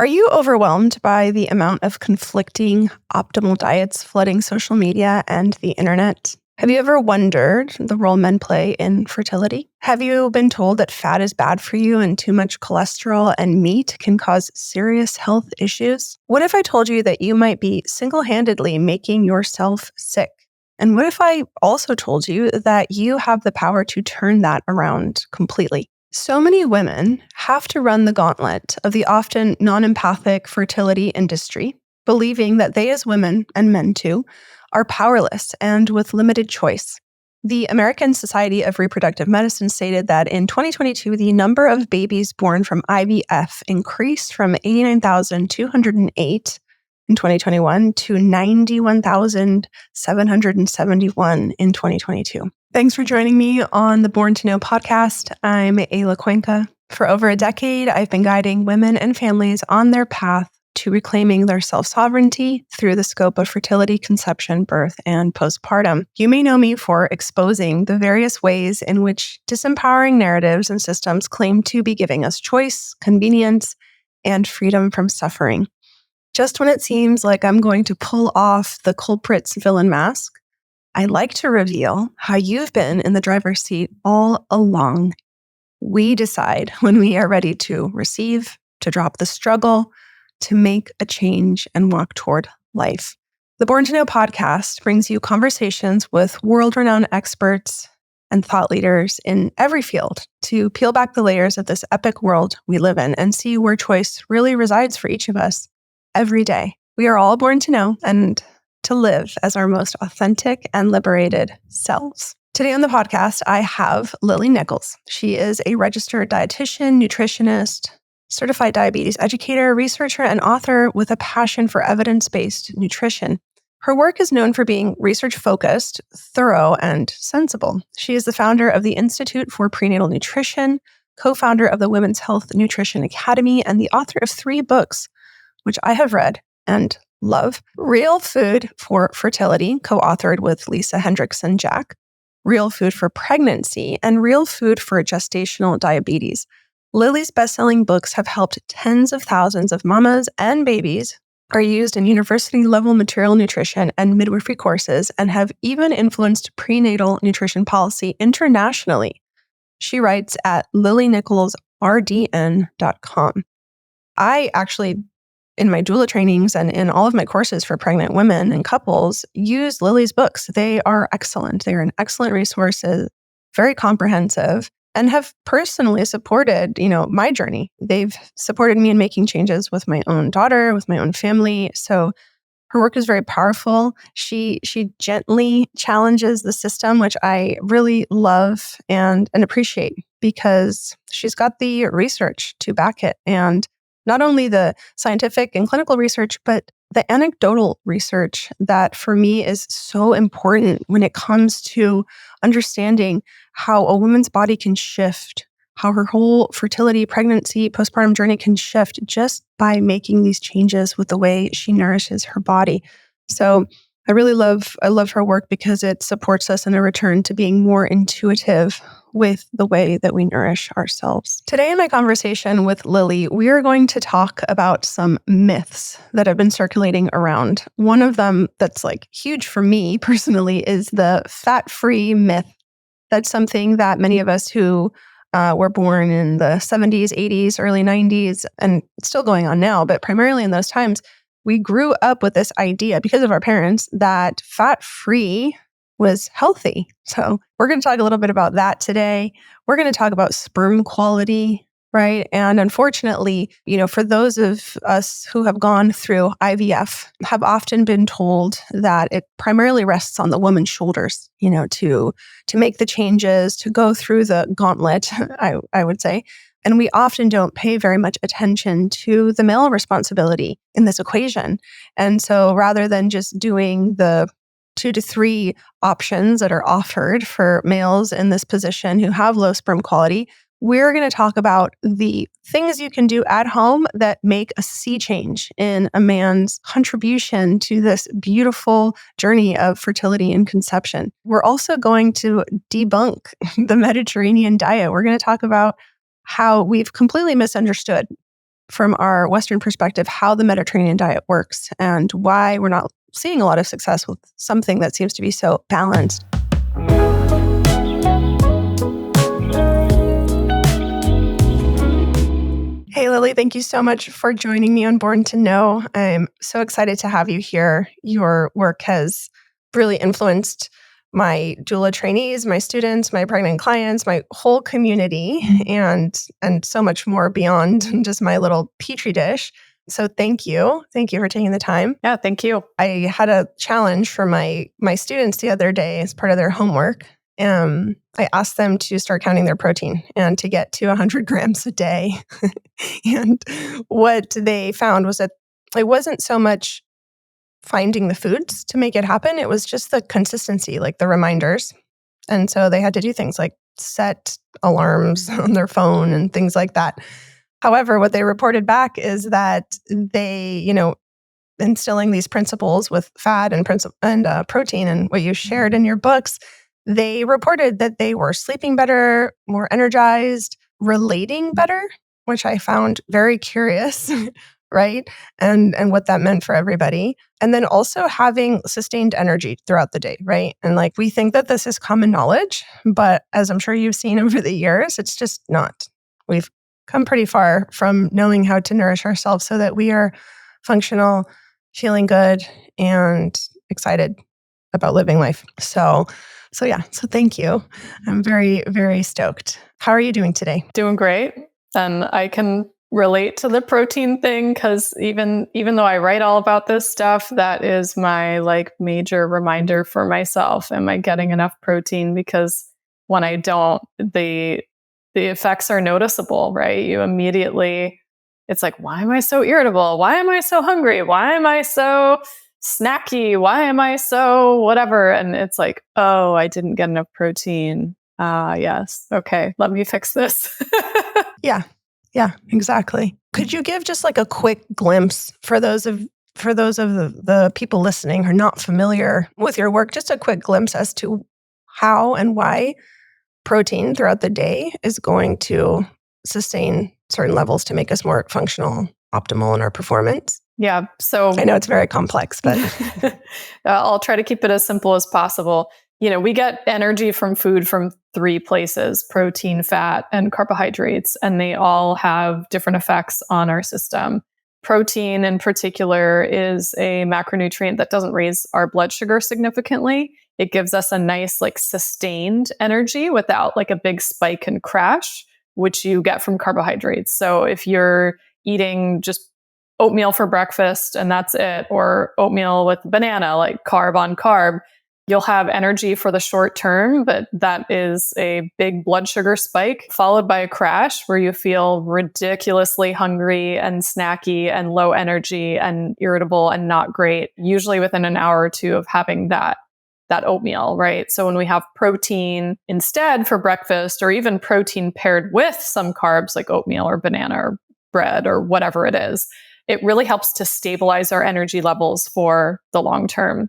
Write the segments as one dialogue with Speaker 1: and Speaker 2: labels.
Speaker 1: Are you overwhelmed by the amount of conflicting optimal diets flooding social media and the internet? Have you ever wondered the role men play in fertility? Have you been told that fat is bad for you and too much cholesterol and meat can cause serious health issues? What if I told you that you might be single-handedly making yourself sick? And what if I also told you that you have the power to turn that around completely? So many women have to run the gauntlet of the often non-empathic fertility industry, believing that they as women, and men too, are powerless and with limited choice. The American Society of Reproductive Medicine stated that in 2022, the number of babies born from IVF increased from 89,208 in 2021 to 91,771 in 2022. Thanks for joining me on the Born to Know podcast. I'm Eyla Cuenca. For over a decade, I've been guiding women and families on their path to reclaiming their self-sovereignty through the scope of fertility, conception, birth, and postpartum. You may know me for exposing the various ways in which disempowering narratives and systems claim to be giving us choice, convenience, and freedom from suffering. Just when it seems like I'm going to pull off the culprit's villain mask, I like to reveal how you've been in the driver's seat all along. We decide when we are ready to receive, to drop the struggle, to make a change and walk toward life. The Born to Know podcast brings you conversations with world-renowned experts and thought leaders in every field to peel back the layers of this epic world we live in and see where choice really resides for each of us every day. We are all born to know and to live as our most authentic and liberated selves. Today on the podcast, I have Lily Nichols. She is a registered dietitian, nutritionist, certified diabetes educator, researcher, and author with a passion for evidence-based nutrition. Her work is known for being research-focused, thorough, and sensible. She is the founder of the Institute for Prenatal Nutrition, co-founder of the Women's Health Nutrition Academy, and the author of 3 books, which I have read and love. Real Food for Fertility, co-authored with Lisa Hendrickson-Jack, Real Food for Pregnancy, and Real Food for Gestational Diabetes. Lily's best-selling books have helped tens of thousands of mamas and babies, are used in university-level material nutrition and midwifery courses, and have even influenced prenatal nutrition policy internationally. She writes at lilynicholsrdn.com. I actually, in my doula trainings and in all of my courses for pregnant women and couples, use Lily's books. They are excellent. They are an excellent resource, very comprehensive, and have personally supported, my journey. They've supported me in making changes with my own daughter, with my own family. So her work is very powerful. She gently challenges the system, which I really love and appreciate, because she's got the research to back it. And not only the scientific and clinical research, but the anecdotal research that for me is so important when it comes to understanding how a woman's body can shift, how her whole fertility, pregnancy, postpartum journey can shift just by making these changes with the way she nourishes her body. So I love her work because it supports us in a return to being more intuitive with the way that we nourish ourselves. Today in my conversation with Lily, we are going to talk about some myths that have been circulating around. One of them that's huge for me personally is the fat-free myth. That's something that many of us who were born in the 70s, 80s, early 90s, and it's still going on now, but primarily in those times, we grew up with this idea because of our parents that fat-free was healthy. So we're going to talk a little bit about that today. We're going to talk about sperm quality, right? And unfortunately, for those of us who have gone through IVF, have often been told that it primarily rests on the woman's shoulders, to make the changes, to go through the gauntlet, I would say. And we often don't pay very much attention to the male responsibility in this equation. And so rather than just doing the 2 to 3 options that are offered for males in this position who have low sperm quality, we're going to talk about the things you can do at home that make a sea change in a man's contribution to this beautiful journey of fertility and conception. We're also going to debunk the Mediterranean diet. We're going to talk about how we've completely misunderstood from our Western perspective how the Mediterranean diet works and why we're not seeing a lot of success with something that seems to be so balanced. Hey, Lily, thank you so much for joining me on Born to Know. I'm so excited to have you here. Your work has really influenced my doula trainees, my students, my pregnant clients, my whole community, and so much more beyond just my little petri dish. So thank you. Thank you for taking the time.
Speaker 2: Yeah, thank you.
Speaker 1: I had a challenge for my students the other day as part of their homework. I asked them to start counting their protein and to get to 100 grams a day. And what they found was that it wasn't so much finding the foods to make it happen. It was just the consistency, like the reminders. And so they had to do things like set alarms on their phone and things like that. However, what they reported back is that they, instilling these principles with fat and protein and what you shared in your books, they reported that they were sleeping better, more energized, relating better, which I found very curious, right? And what that meant for everybody. And then also having sustained energy throughout the day, right? And like we think that this is common knowledge, but as I'm sure you've seen over the years, it's just not. We've come pretty far from knowing how to nourish ourselves so that we are functional, feeling good, and excited about living life. So thank you. I'm very, very stoked. How are you doing today?
Speaker 2: Doing great. And I can relate to the protein thing because even though I write all about this stuff, that is my major reminder for myself. Am I getting enough protein? Because when I don't, the effects are noticeable, right? You immediately, it's like, why am I so irritable? Why am I so hungry? Why am I so snacky? Why am I so whatever? And it's like, oh, I didn't get enough protein. Yes. Okay. Let me fix this.
Speaker 1: Yeah, exactly. Could you give just like a quick glimpse for those of the people listening who are not familiar with your work, just a quick glimpse as to how and why protein throughout the day is going to sustain certain levels to make us more functional, optimal in our performance?
Speaker 2: Yeah. So
Speaker 1: I know it's very complex, but
Speaker 2: I'll try to keep it as simple as possible. We get energy from food from three places: protein, fat, and carbohydrates, and they all have different effects on our system. Protein in particular is a macronutrient that doesn't raise our blood sugar significantly. It gives us a nice, sustained energy without a big spike and crash, which you get from carbohydrates. So if you're eating just oatmeal for breakfast and that's it, or oatmeal with banana, like carb on carb, you'll have energy for the short term, but that is a big blood sugar spike followed by a crash where you feel ridiculously hungry and snacky and low energy and irritable and not great, usually within an hour or two of having that oatmeal, right? So when we have protein instead for breakfast, or even protein paired with some carbs like oatmeal or banana or bread or whatever it is, it really helps to stabilize our energy levels for the long term.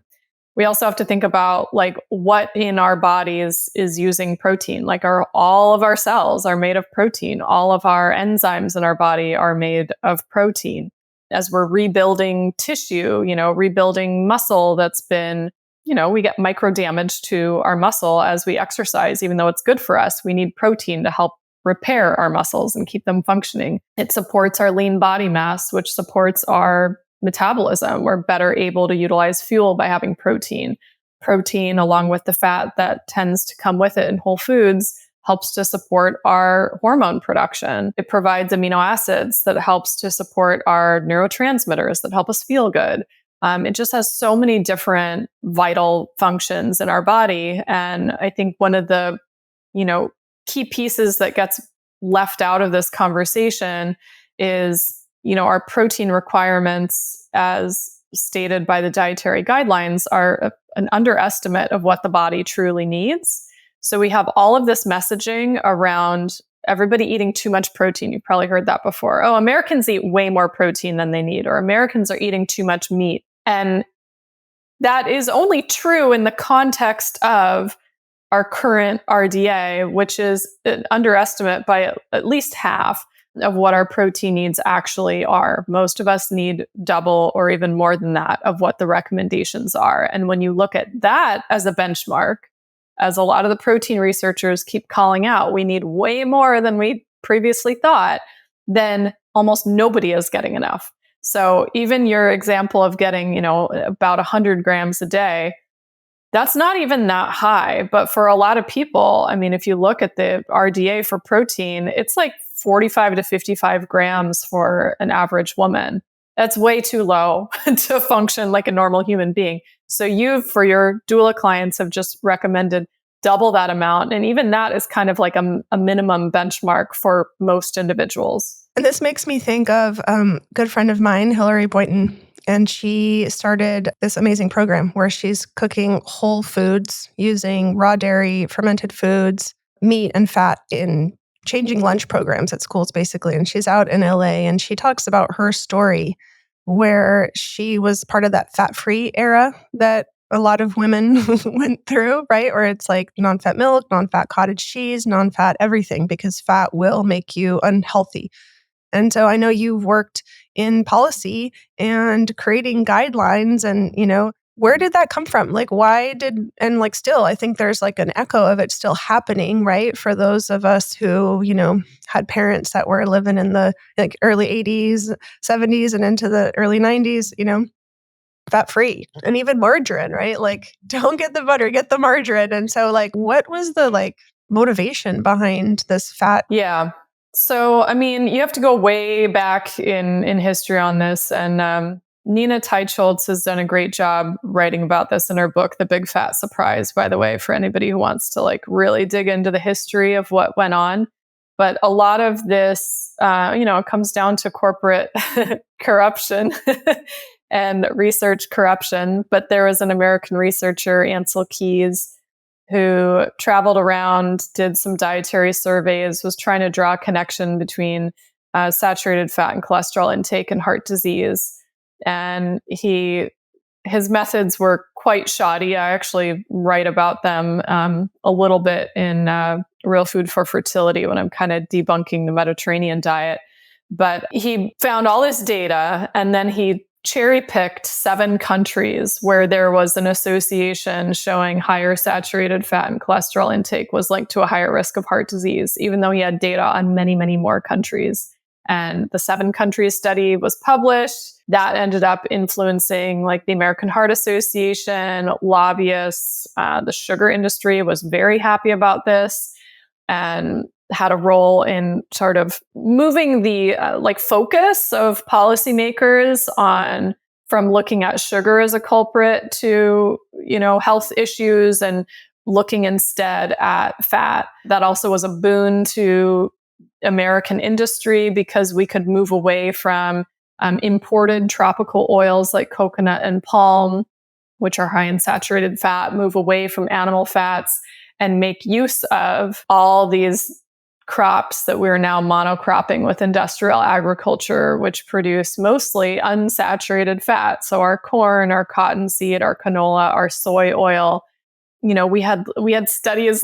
Speaker 2: We also have to think about what in our bodies is using protein. All of our cells are made of protein. All of our enzymes in our body are made of protein. As we're rebuilding tissue, rebuilding muscle that's been, we get micro damage to our muscle as we exercise, even though it's good for us. We need protein to help repair our muscles and keep them functioning. It supports our lean body mass, which supports our metabolism. We're better able to utilize fuel by having protein. Protein, along with the fat that tends to come with it in whole foods, helps to support our hormone production. It provides amino acids that helps to support our neurotransmitters that help us feel good. It just has so many different vital functions in our body. And I think one of the, key pieces that gets left out of this conversation is, our protein requirements, as stated by the dietary guidelines, are an underestimate of what the body truly needs. So we have all of this messaging around everybody eating too much protein. You've probably heard that before. Oh, Americans eat way more protein than they need, or Americans are eating too much meat. And that is only true in the context of our current RDA, which is an underestimate by at least half. of what our protein needs actually are. Most of us need double or even more than that of what the recommendations are. And when you look at that as a benchmark, as a lot of the protein researchers keep calling out, we need way more than we previously thought, then almost nobody is getting enough. So even your example of getting, about 100 grams a day, that's not even that high. But for a lot of people, I mean, if you look at the RDA for protein, it's like 45 to 55 grams for an average woman. That's way too low to function like a normal human being. So you, for your doula clients, have just recommended double that amount. And even that is kind of like a minimum benchmark for most individuals.
Speaker 1: And this makes me think of a good friend of mine, Hillary Boynton, and she started this amazing program where she's cooking whole foods using raw dairy, fermented foods, meat, and fat in changing lunch programs at schools, basically. And she's out in LA, and she talks about her story where she was part of that fat-free era that a lot of women went through, right? Where it's like non-fat milk, non-fat cottage cheese, non-fat everything, because fat will make you unhealthy. And so I know you've worked in policy and creating guidelines and, where did that come from? Like, still, I think there's like an echo of it still happening, right? For those of us who, had parents that were living in the early 80s, 70s and into the early 90s, fat free and even margarine, right? Like, don't get the butter, get the margarine. And so what was the motivation behind this fat?
Speaker 2: Yeah. So, I mean, you have to go way back in history on this. And Nina Teicholz has done a great job writing about this in her book, The Big Fat Surprise, by the way, for anybody who wants to really dig into the history of what went on. But a lot of this, it comes down to corporate corruption and research corruption. But there was an American researcher, Ansel Keys, who traveled around, did some dietary surveys, was trying to draw a connection between saturated fat and cholesterol intake and heart disease. And his methods were quite shoddy. I actually write about them a little bit in Real Food for Fertility when I'm kind of debunking the Mediterranean diet. But he found all this data, and then he cherry-picked 7 countries where there was an association showing higher saturated fat and cholesterol intake was linked to a higher risk of heart disease, even though he had data on many, many more countries. And the 7 countries study was published. That ended up influencing the American Heart Association, lobbyists. The sugar industry was very happy about this and had a role in sort of moving the focus of policymakers on from looking at sugar as a culprit to, health issues and looking instead at fat. That also was a boon to American industry because we could move away from imported tropical oils like coconut and palm, which are high in saturated fat, move away from animal fats and make use of all these crops that we're now monocropping with industrial agriculture, which produce mostly unsaturated fat. So our corn, our cottonseed, our canola, our soy oil. We had studies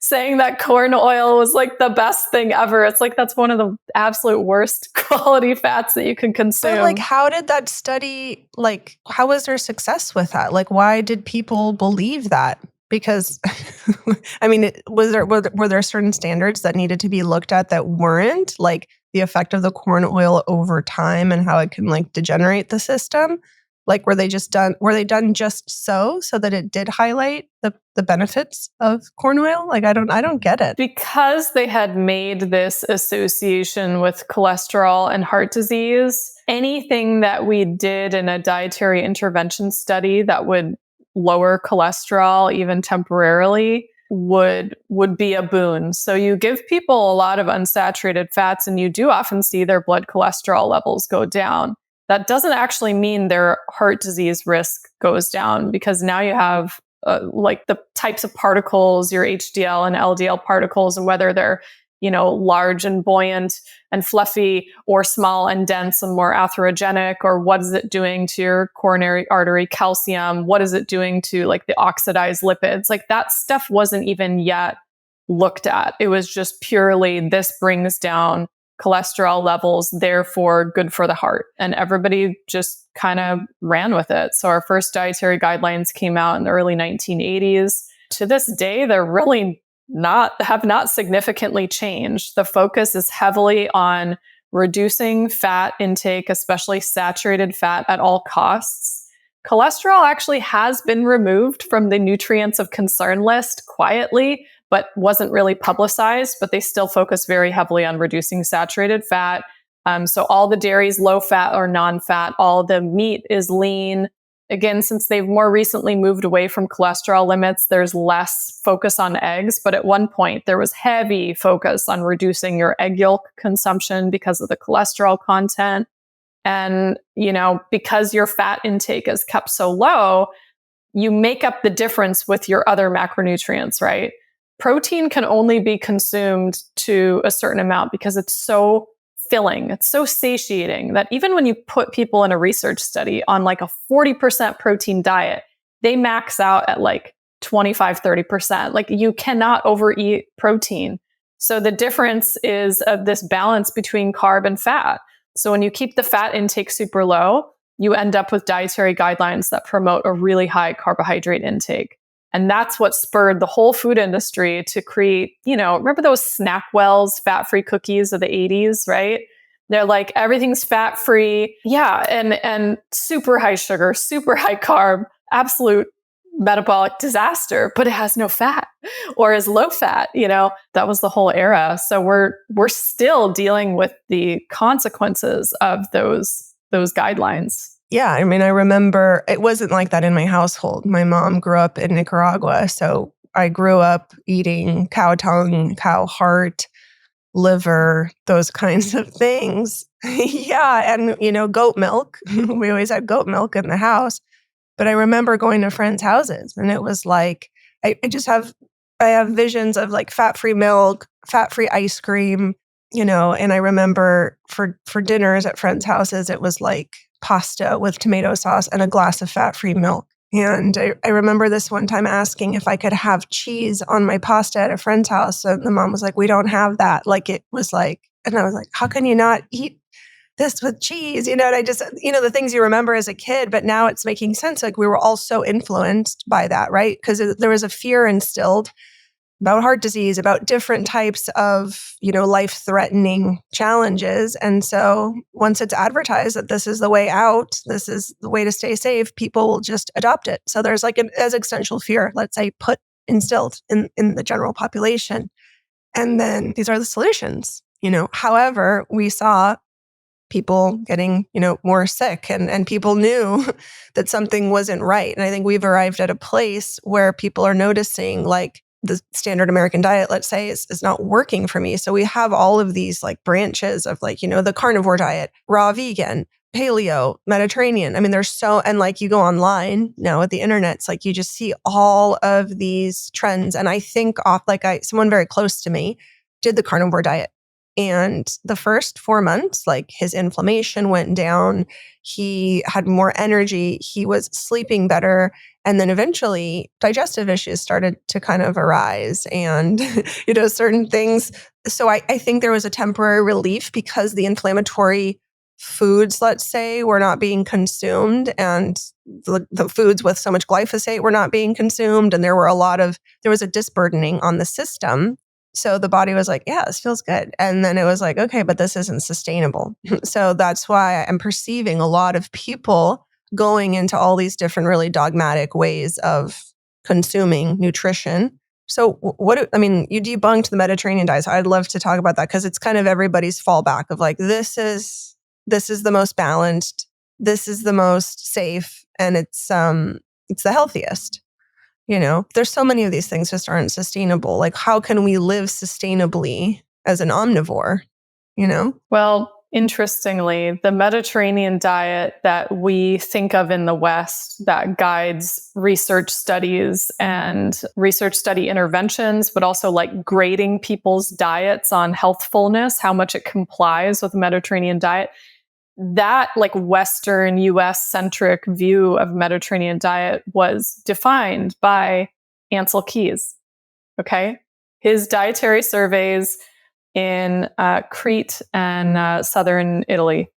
Speaker 2: saying that corn oil was the best thing ever. It's that's one of the absolute worst quality fats that you can consume.
Speaker 1: But how did that study, how was there success with that? Why did people believe that? Because, I mean, were there certain standards that needed to be looked at that weren't, the effect of the corn oil over time and how it can degenerate the system? Were they done just so that it did highlight the benefits of corn oil? I don't get it.
Speaker 2: Because they had made this association with cholesterol and heart disease, anything that we did in a dietary intervention study that would lower cholesterol even temporarily would be a boon. So you give people a lot of unsaturated fats and you do often see their blood cholesterol levels go down. That doesn't actually mean their heart disease risk goes down because now you have the types of particles, your HDL and LDL particles, and whether they're large and buoyant and fluffy or small and dense and more atherogenic, or what is it doing to your coronary artery calcium? What is it doing to the oxidized lipids? That stuff wasn't even yet looked at. It was just purely this brings down cholesterol levels, therefore good for the heart. And everybody just kind of ran with it. So our first dietary guidelines came out in the early 1980s. To this day, they're really have not significantly changed. The focus is heavily on reducing fat intake, especially saturated fat, at all costs. Cholesterol actually has been removed from the nutrients of concern list quietly, but wasn't really publicized, but they still focus very heavily on reducing saturated fat. So all the dairy is low fat or non-fat. All the meat is lean. Again, since they've more recently moved away from cholesterol limits, there's less focus on eggs. But at one point, there was heavy focus on reducing your egg yolk consumption because of the cholesterol content. And, because your fat intake is kept so low, you make up the difference with your other macronutrients, right? Protein can only be consumed to a certain amount because it's so filling, it's so satiating that even when you put people in a research study on like a 40% protein diet, they max out at like 25, 30%. Like you cannot overeat protein. So the difference is of this balance between carb and fat. So when you keep the fat intake super low, you end up with dietary guidelines that promote a really high carbohydrate intake. And that's what spurred the whole food industry to create, remember those Snackwell's fat-free cookies of the 80s, right? They're like, everything's fat-free. Yeah. And super high sugar, super high carb, absolute metabolic disaster, but it has no fat or is low fat. That was the whole era. So we're still dealing with the consequences of those guidelines.
Speaker 1: Yeah, I mean, I remember it wasn't like that in my household. My mom grew up in Nicaragua, so I grew up eating cow tongue, cow heart, liver, those kinds of things. Yeah, and goat milk. We always had goat milk in the house. But I remember going to friends' houses, and it was like I have visions of like fat-free milk, fat-free ice cream, and I remember for dinners at friends' houses, it was like pasta with tomato sauce and a glass of fat-free milk. And I remember this one time asking if I could have cheese on my pasta at a friend's house. And the mom was like, we don't have that. Like it was like, and I was like, how can you not eat this with cheese? And I just, the things you remember as a kid, but now it's making sense. Like we were all so influenced by that, right? Because there was a fear instilled about heart disease, about different types of, life-threatening challenges. And so once it's advertised that this is the way out, this is the way to stay safe, people will just adopt it. So there's like an existential fear, let's say, instilled in the general population. And then these are the solutions, However, we saw people getting, more sick and people knew that something wasn't right. And I think we've arrived at a place where people are noticing like, the standard American diet, let's say, is not working for me. So we have all of these like branches of like, the carnivore diet, raw vegan, paleo, Mediterranean. I mean, and like you go online now at the internet, it's like you just see all of these trends. And I think someone very close to me did the carnivore diet. And the first 4 months, like his inflammation went down. He had more energy. He was sleeping better. And then eventually digestive issues started to kind of arise and, certain things. So I think there was a temporary relief because the inflammatory foods, let's say, were not being consumed and the foods with so much glyphosate were not being consumed. And there was a disburdening on the system. So the body was like, yeah, this feels good. And then it was like, okay, but this isn't sustainable. So that's why I'm perceiving a lot of people going into all these different really dogmatic ways of consuming nutrition. So you debunked the Mediterranean diet. So I'd love to talk about that because it's kind of everybody's fallback of like, this is the most balanced, this is the most safe, and it's the healthiest. There's so many of these things just aren't sustainable. Like, how can we live sustainably as an omnivore?
Speaker 2: Well, interestingly, the Mediterranean diet that we think of in the West that guides research studies and research study interventions, but also like grading people's diets on healthfulness, how much it complies with the Mediterranean diet. That like Western US centric view of Mediterranean diet was defined by Ansel Keys. Okay. His dietary surveys in Crete and southern Italy.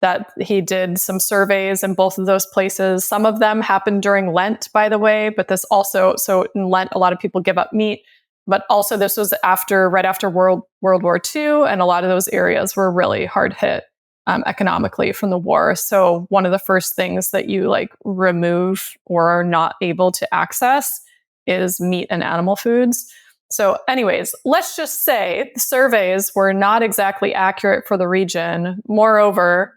Speaker 2: That he did some surveys in both of those places. Some of them happened during Lent, by the way, but this also, so in Lent, a lot of people give up meat, but also this was right after World War II, and a lot of those areas were really hard hit economically from the war. So one of the first things that you like remove or are not able to access is meat and animal foods. So anyways, let's just say the surveys were not exactly accurate for the region. Moreover,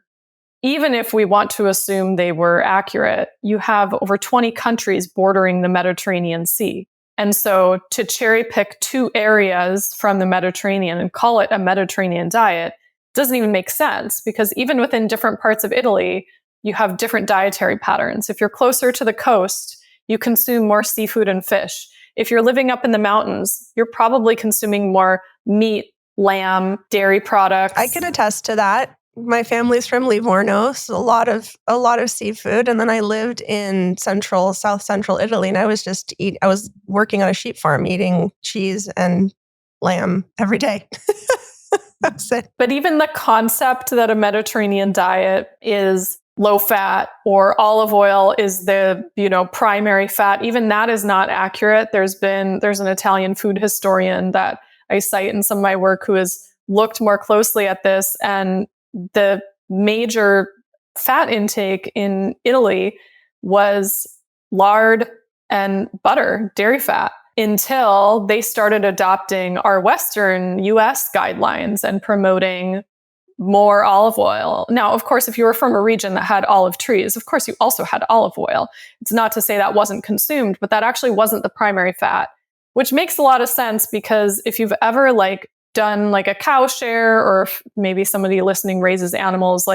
Speaker 2: even if we want to assume they were accurate, you have over 20 countries bordering the Mediterranean Sea. And so to cherry pick 2 areas from the Mediterranean and call it a Mediterranean diet doesn't even make sense, because even within different parts of Italy, you have different dietary patterns. If you're closer to the coast, you consume more seafood and fish. If you're living up in the mountains, you're probably consuming more meat, lamb, dairy products.
Speaker 1: I can attest to that. My family's from Livorno, so a lot of seafood. And then I lived in south central Italy, and I was working on a sheep farm eating cheese and lamb every day. That's it.
Speaker 2: But even the concept that a Mediterranean diet is low fat or olive oil is the, primary fat, even that is not accurate. There's an Italian food historian that I cite in some of my work who has looked more closely at this, and the major fat intake in Italy was lard and butter, dairy fat, until they started adopting our Western US guidelines and promoting more olive oil. Now, of course, if you were from a region that had olive trees, of course, you also had olive oil. It's not to say that wasn't consumed, but that actually wasn't the primary fat, which makes a lot of sense, because if you've ever done a cow share, or if maybe somebody listening raises animals,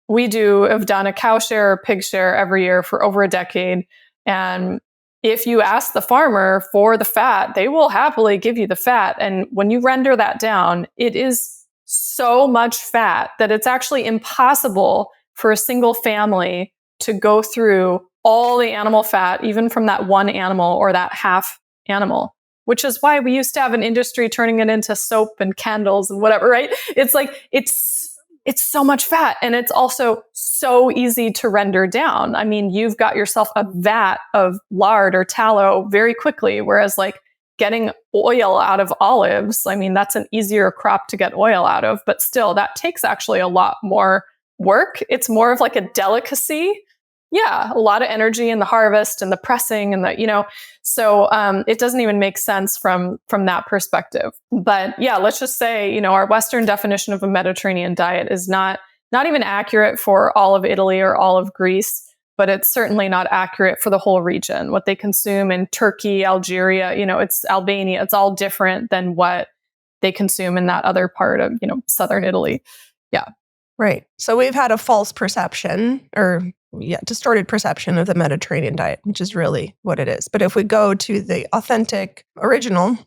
Speaker 2: we have done a cow share or pig share every year for over a decade. And if you ask the farmer for the fat, they will happily give you the fat. And when you render that down, it is so much fat that it's actually impossible for a single family to go through all the animal fat, even from that one animal or that half animal, which is why we used to have an industry turning it into soap and candles and whatever, right? It's it's so much fat, and it's also so easy to render down. I mean, you've got yourself a vat of lard or tallow very quickly, whereas getting oil out of olives, I mean, that's an easier crop to get oil out of, but still that takes actually a lot more work. It's more of a delicacy. Yeah, a lot of energy in the harvest and the pressing and so it doesn't even make sense from that perspective. But yeah, let's just say, our Western definition of a Mediterranean diet is not even accurate for all of Italy or all of Greece, but it's certainly not accurate for the whole region. What they consume in Turkey, Algeria, it's Albania, it's all different than what they consume in that other part of, southern Italy. Yeah.
Speaker 1: Right. So we've had a false perception, or distorted perception of the Mediterranean diet, which is really what it is. But if we go to the authentic original,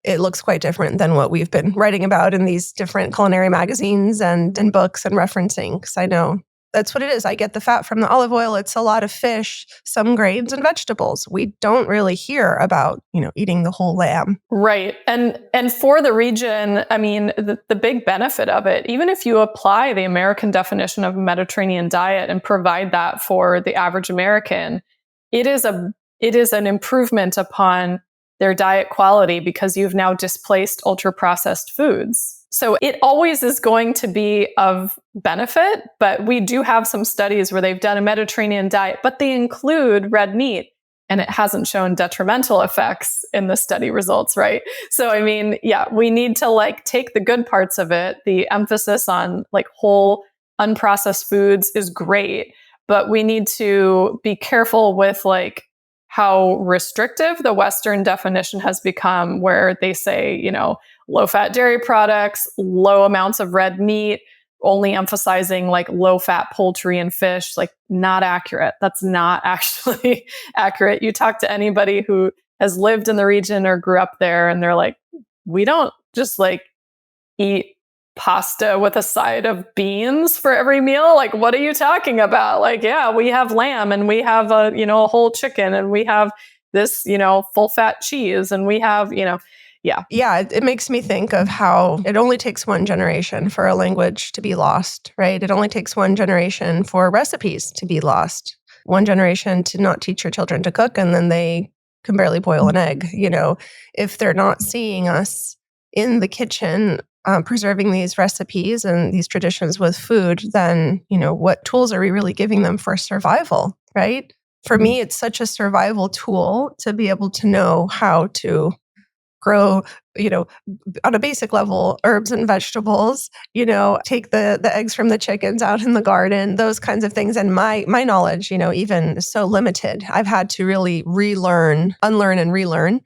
Speaker 1: it looks quite different than what we've been writing about in these different culinary magazines and books and referencing. Because I know that's what it is. I get the fat from the olive oil. It's a lot of fish, some grains, and vegetables. We don't really hear about, eating the whole lamb.
Speaker 2: Right. And for the region, I mean, the big benefit of it, even if you apply the American definition of a Mediterranean diet and provide that for the average American, it is an improvement upon their diet quality, because you've now displaced ultra-processed foods. So it always is going to be of benefit, but we do have some studies where they've done a Mediterranean diet, but they include red meat, and it hasn't shown detrimental effects in the study results, right? So, I mean, yeah, we need to take the good parts of it. The emphasis on whole unprocessed foods is great, but we need to be careful with how restrictive the Western definition has become, where they say, low-fat dairy products, low amounts of red meat, only emphasizing low-fat poultry and fish, not accurate. That's not actually accurate. You talk to anybody who has lived in the region or grew up there, and they're like, we don't just eat pasta with a side of beans for every meal. What are you talking about? Yeah, we have lamb, and we have a whole chicken, and we have this, full fat cheese, and we have, Yeah.
Speaker 1: Yeah, it makes me think of how it only takes one generation for a language to be lost, right? It only takes one generation for recipes to be lost. One generation to not teach your children to cook, and then they can barely boil an egg. If they're not seeing us in the kitchen, preserving these recipes and these traditions with food, then, what tools are we really giving them for survival, right? For me, it's such a survival tool to be able to know how to grow, on a basic level, herbs and vegetables, take the eggs from the chickens out in the garden, those kinds of things. And my knowledge, even so limited, I've had to really unlearn and relearn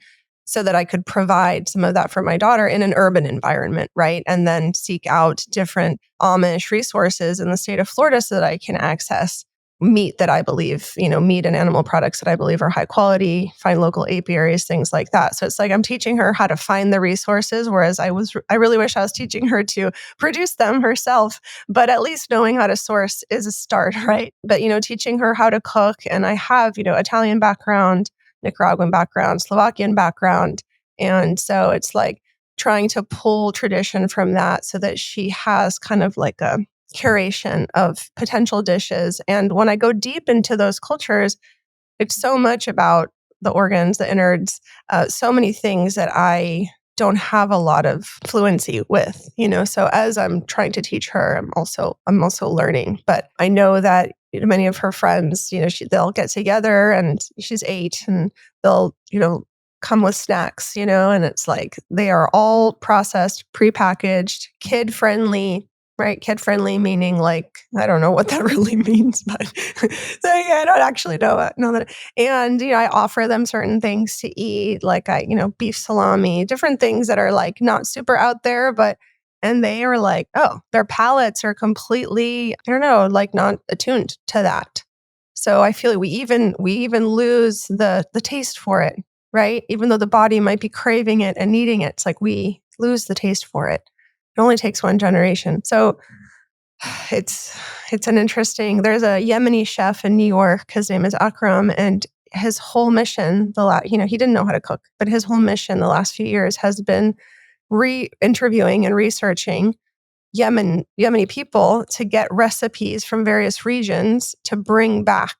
Speaker 1: so that I could provide some of that for my daughter in an urban environment, right? And then seek out different Amish resources in the state of Florida so that I can access meat that I believe, meat and animal products that I believe are high quality, find local apiaries, things like that. So it's like I'm teaching her how to find the resources, whereas I really wish I was teaching her to produce them herself, but at least knowing how to source is a start, right? But, teaching her how to cook, and I have, Italian background, Nicaraguan background, Slovakian background. And so it's like trying to pull tradition from that so that she has kind of like a curation of potential dishes. And when I go deep into those cultures, it's so much about the organs, the innards, so many things that I don't have a lot of fluency with, So as I'm trying to teach her, I'm also learning. But I know that many of her friends, they'll get together, and she's 8, and they'll, come with snacks, and it's like they are all processed, prepackaged, kid friendly. Right. Kid friendly, meaning like, I don't know what that really means, but I don't actually know that. And, I offer them certain things to eat, like beef salami, different things that are like not super out there, and they are like, oh, their palates are completely, I don't know, like not attuned to that. So I feel like we even lose the taste for it, right? Even though the body might be craving it and needing it, it's like we lose the taste for it. It only takes one generation. So it's an interesting. There's a Yemeni chef in New York. His name is Akram, and his whole mission, he didn't know how to cook, but his whole mission the last few years has been re-interviewing and researching Yemeni people to get recipes from various regions to bring back,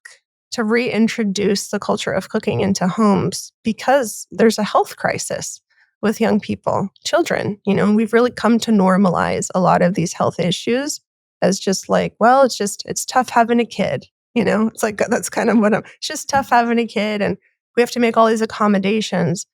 Speaker 1: to reintroduce the culture of cooking into homes, because there's a health crisis with young people, children. We've really come to normalize a lot of these health issues as just like, well, it's tough having a kid. It's like, that's kind of it's just tough having a kid, and we have to make all these accommodations.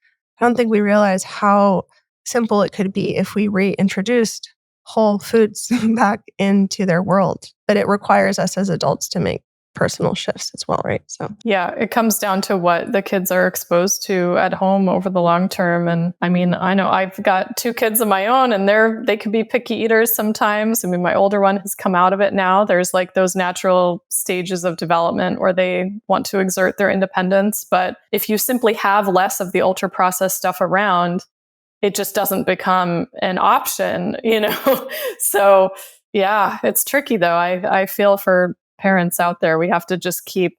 Speaker 1: I don't think we realize how simple it could be if we reintroduced whole foods back into their world. But it requires us as adults to make personal shifts as well, right? So
Speaker 2: yeah, it comes down to what the kids are exposed to at home over the long term. And I mean, I know I've got 2 kids of my own, and they can be picky eaters sometimes. I mean, my older one has come out of it now. There's like those natural stages of development where they want to exert their independence. But if you simply have less of the ultra processed stuff around, it just doesn't become an option, So yeah, it's tricky though. I feel for parents out there. We have to just keep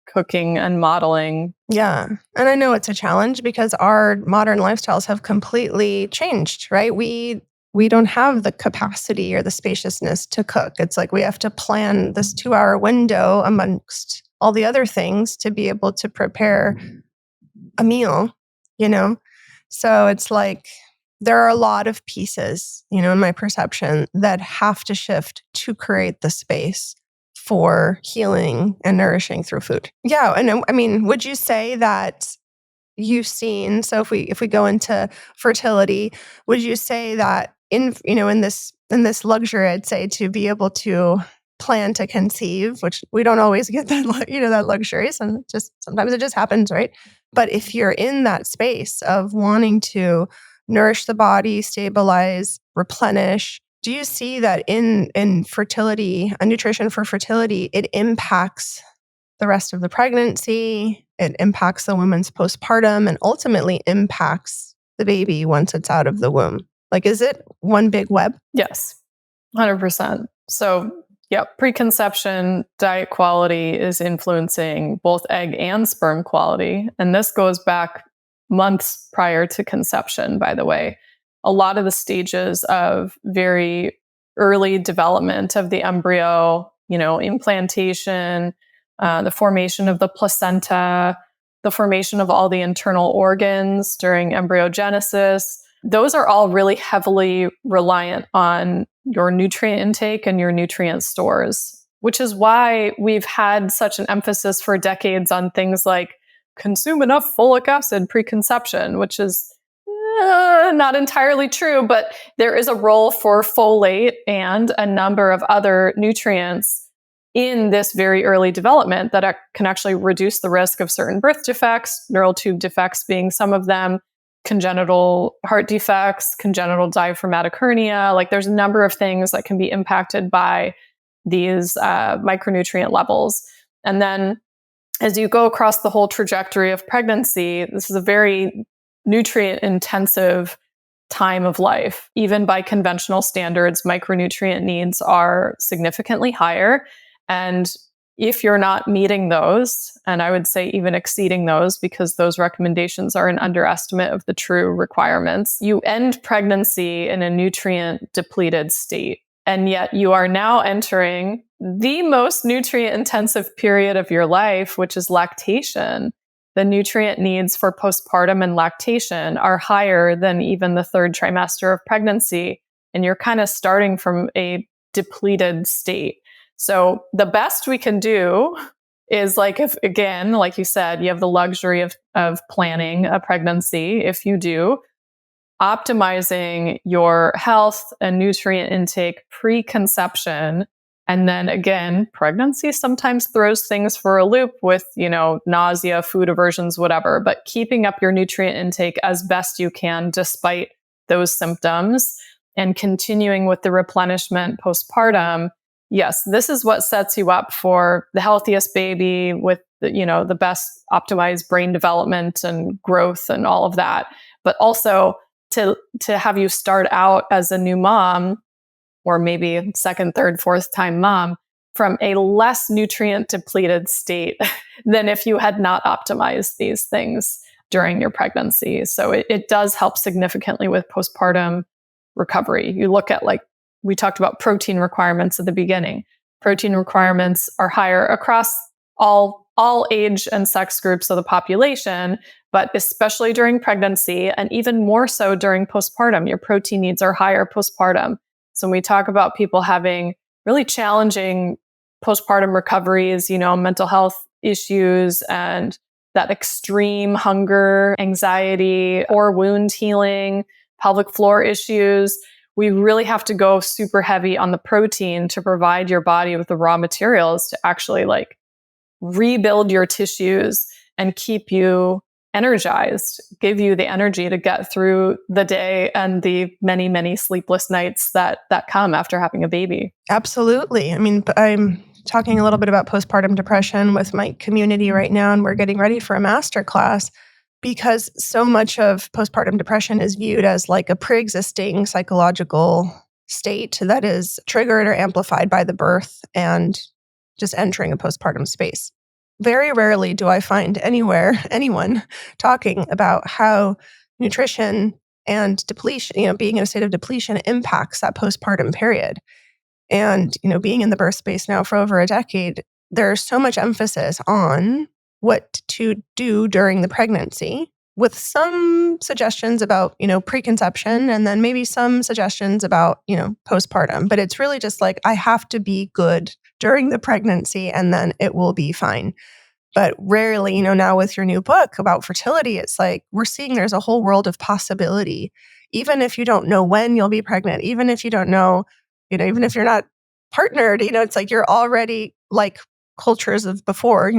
Speaker 2: cooking and modeling.
Speaker 1: yeah. And I know it's a challenge because our modern lifestyles have completely changed, right? We don't have the capacity or the spaciousness to cook. It's like we have to plan this 2-hour window amongst all the other things to be able to prepare a meal, you know? So it's like there are a lot of pieces, in my perception that have to shift to create the space for healing and nourishing through food. Yeah. And I mean, would you say that you've seen, so if we go into fertility, would you say that in this luxury, I'd say, to be able to plan to conceive, which we don't always get that luxury, sometimes it just happens, right? But if you're in that space of wanting to nourish the body, stabilize, replenish, do you see that in fertility, a nutrition for fertility, it impacts the rest of the pregnancy, it impacts the woman's postpartum, and ultimately impacts the baby once it's out of the womb? Like, is it one big web?
Speaker 2: Yes, 100%. So, yeah, preconception, diet quality is influencing both egg and sperm quality. And this goes back months prior to conception, by the way. A lot of the stages of very early development of the embryo, implantation, the formation of the placenta, the formation of all the internal organs during embryogenesis, those are all really heavily reliant on your nutrient intake and your nutrient stores, which is why we've had such an emphasis for decades on things like consume enough folic acid preconception, which is not entirely true, but there is a role for folate and a number of other nutrients in this very early development that can actually reduce the risk of certain birth defects, neural tube defects being some of them, congenital heart defects, congenital diaphragmatic hernia. Like there's a number of things that can be impacted by these micronutrient levels. And then as you go across the whole trajectory of pregnancy, this is a very nutrient intensive time of life. Even by conventional standards, micronutrient needs are significantly higher. And if you're not meeting those, and I would say even exceeding those, because those recommendations are an underestimate of the true requirements, you end pregnancy in a nutrient depleted state. And yet you are now entering the most nutrient intensive period of your life, which is lactation. The nutrient needs for postpartum and lactation are higher than even the third trimester of pregnancy. And you're kind of starting from a depleted state. So the best we can do is if, again, like you said, you have the luxury of planning a pregnancy. If you do, optimizing your health and nutrient intake pre-conception. And then again, pregnancy sometimes throws things for a loop with, nausea, food aversions, whatever, but keeping up your nutrient intake as best you can despite those symptoms and continuing with the replenishment postpartum. Yes, this is what sets you up for the healthiest baby with the best optimized brain development and growth and all of that. But also to have you start out as a new mom, or maybe second, third, fourth time mom, from a less nutrient depleted state than if you had not optimized these things during your pregnancy. So it does help significantly with postpartum recovery. You look at we talked about protein requirements at the beginning. Protein requirements are higher across all age and sex groups of the population, but especially during pregnancy and even more so during postpartum. Your protein needs are higher postpartum. So when we talk about people having really challenging postpartum recoveries, mental health issues and that extreme hunger, anxiety, or wound healing, pelvic floor issues, we really have to go super heavy on the protein to provide your body with the raw materials to actually rebuild your tissues and keep you energized, give you the energy to get through the day and the many, many sleepless nights that come after having a baby.
Speaker 1: Absolutely. I mean, I'm talking a little bit about postpartum depression with my community right now, and we're getting ready for a masterclass because so much of postpartum depression is viewed as a pre-existing psychological state that is triggered or amplified by the birth and just entering a postpartum space. Very rarely do I find anyone talking about how nutrition and depletion, being in a state of depletion impacts that postpartum period. And, being in the birth space now for over a decade, there's so much emphasis on what to do during the pregnancy with some suggestions about, preconception and then maybe some suggestions about, postpartum. But it's really just I have to be good during the pregnancy and then it will be fine. But rarely, now with your new book about fertility, it's we're seeing there's a whole world of possibility. Even if you don't know when you'll be pregnant, even if you don't know, even if you're not partnered, it's you're already cultures of before,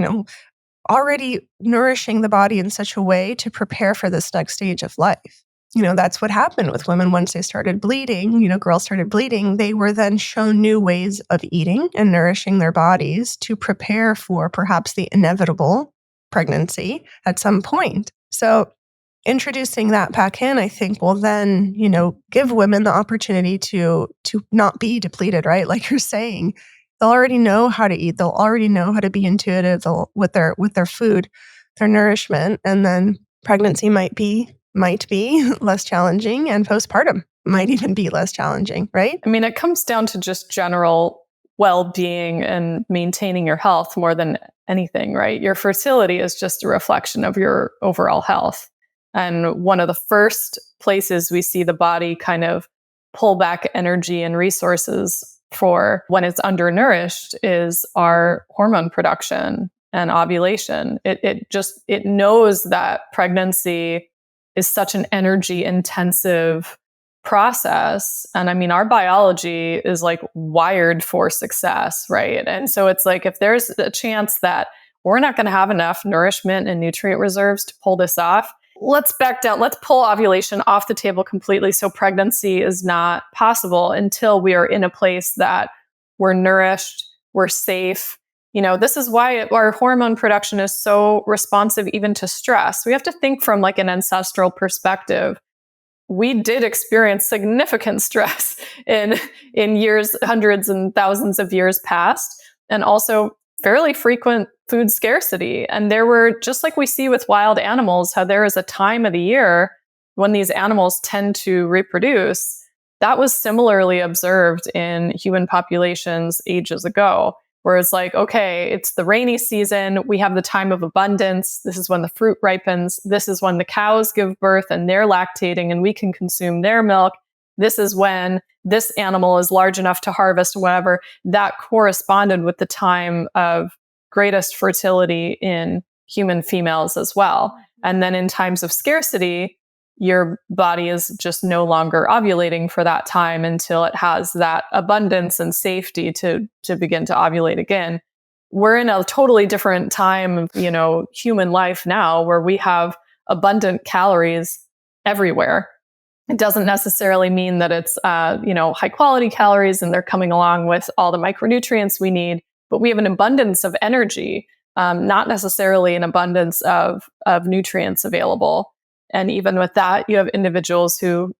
Speaker 1: already nourishing the body in such a way to prepare for this next stage of life. That's what happened with women once they started bleeding, girls started bleeding. They were then shown new ways of eating and nourishing their bodies to prepare for perhaps the inevitable pregnancy at some point. So introducing that back in, I think, will then, give women the opportunity to not be depleted, right? Like you're saying, they'll already know how to eat. They'll already know how to be intuitive with their food, their nourishment. And then Pregnancy might be less challenging, and postpartum might even be less challenging, right?
Speaker 2: I mean, it comes down to just general well-being and maintaining your health more than anything, right? Your fertility is just a reflection of your overall health. And one of the first places we see the body kind of pull back energy and resources for when it's undernourished is our hormone production and ovulation. It knows that pregnancy is such an energy intensive process. And I mean, our biology is like wired for success, right? And so it's like if there's a chance that we're not going to have enough nourishment and nutrient reserves to pull this off, let's back down. Let's pull ovulation off the table completely so pregnancy is not possible until we are in a place that we're nourished, we're safe. This is why our hormone production is so responsive even to stress. We have to think from like an ancestral perspective. We did experience significant stress in years, hundreds and thousands of years past, and also fairly frequent food scarcity. And there were, just like we see with wild animals, how there is a time of the year when these animals tend to reproduce. That was similarly observed in human populations ages ago, where it's like, okay, it's the rainy season. We have the time of abundance. This is when the fruit ripens. This is when the cows give birth and they're lactating and we can consume their milk. This is when this animal is large enough to harvest, whatever. That corresponded with the time of greatest fertility in human females as well. And then in times of scarcity, your body is just no longer ovulating for that time until it has that abundance and safety to begin to ovulate again. We're in a totally different time of, human life now where we have abundant calories everywhere. It doesn't necessarily mean that it's, high quality calories and they're coming along with all the micronutrients we need, but we have an abundance of energy, not necessarily an abundance of nutrients available. And even with that, you have individuals who,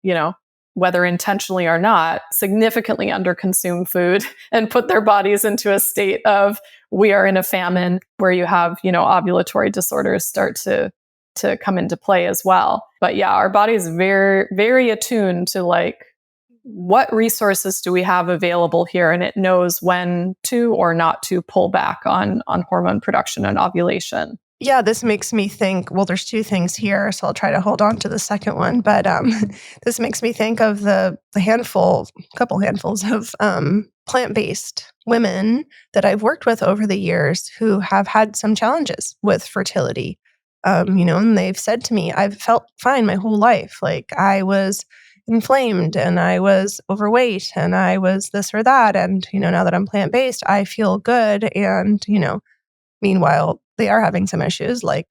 Speaker 2: whether intentionally or not, significantly underconsume food and put their bodies into a state of, we are in a famine, where you have, ovulatory disorders start to come into play as well. But yeah, our body is very, very attuned to like, what resources do we have available here? And it knows when to or not to pull back on hormone production and ovulation.
Speaker 1: Yeah, this makes me think, well, there's two things here, so I'll try to hold on to the second one. But this makes me think of the couple handfuls of plant-based women that I've worked with over the years who have had some challenges with fertility. And they've said to me, I've felt fine my whole life. Like I was inflamed and I was overweight and I was this or that. And, now that I'm plant-based, I feel good. And, meanwhile, they are having some issues like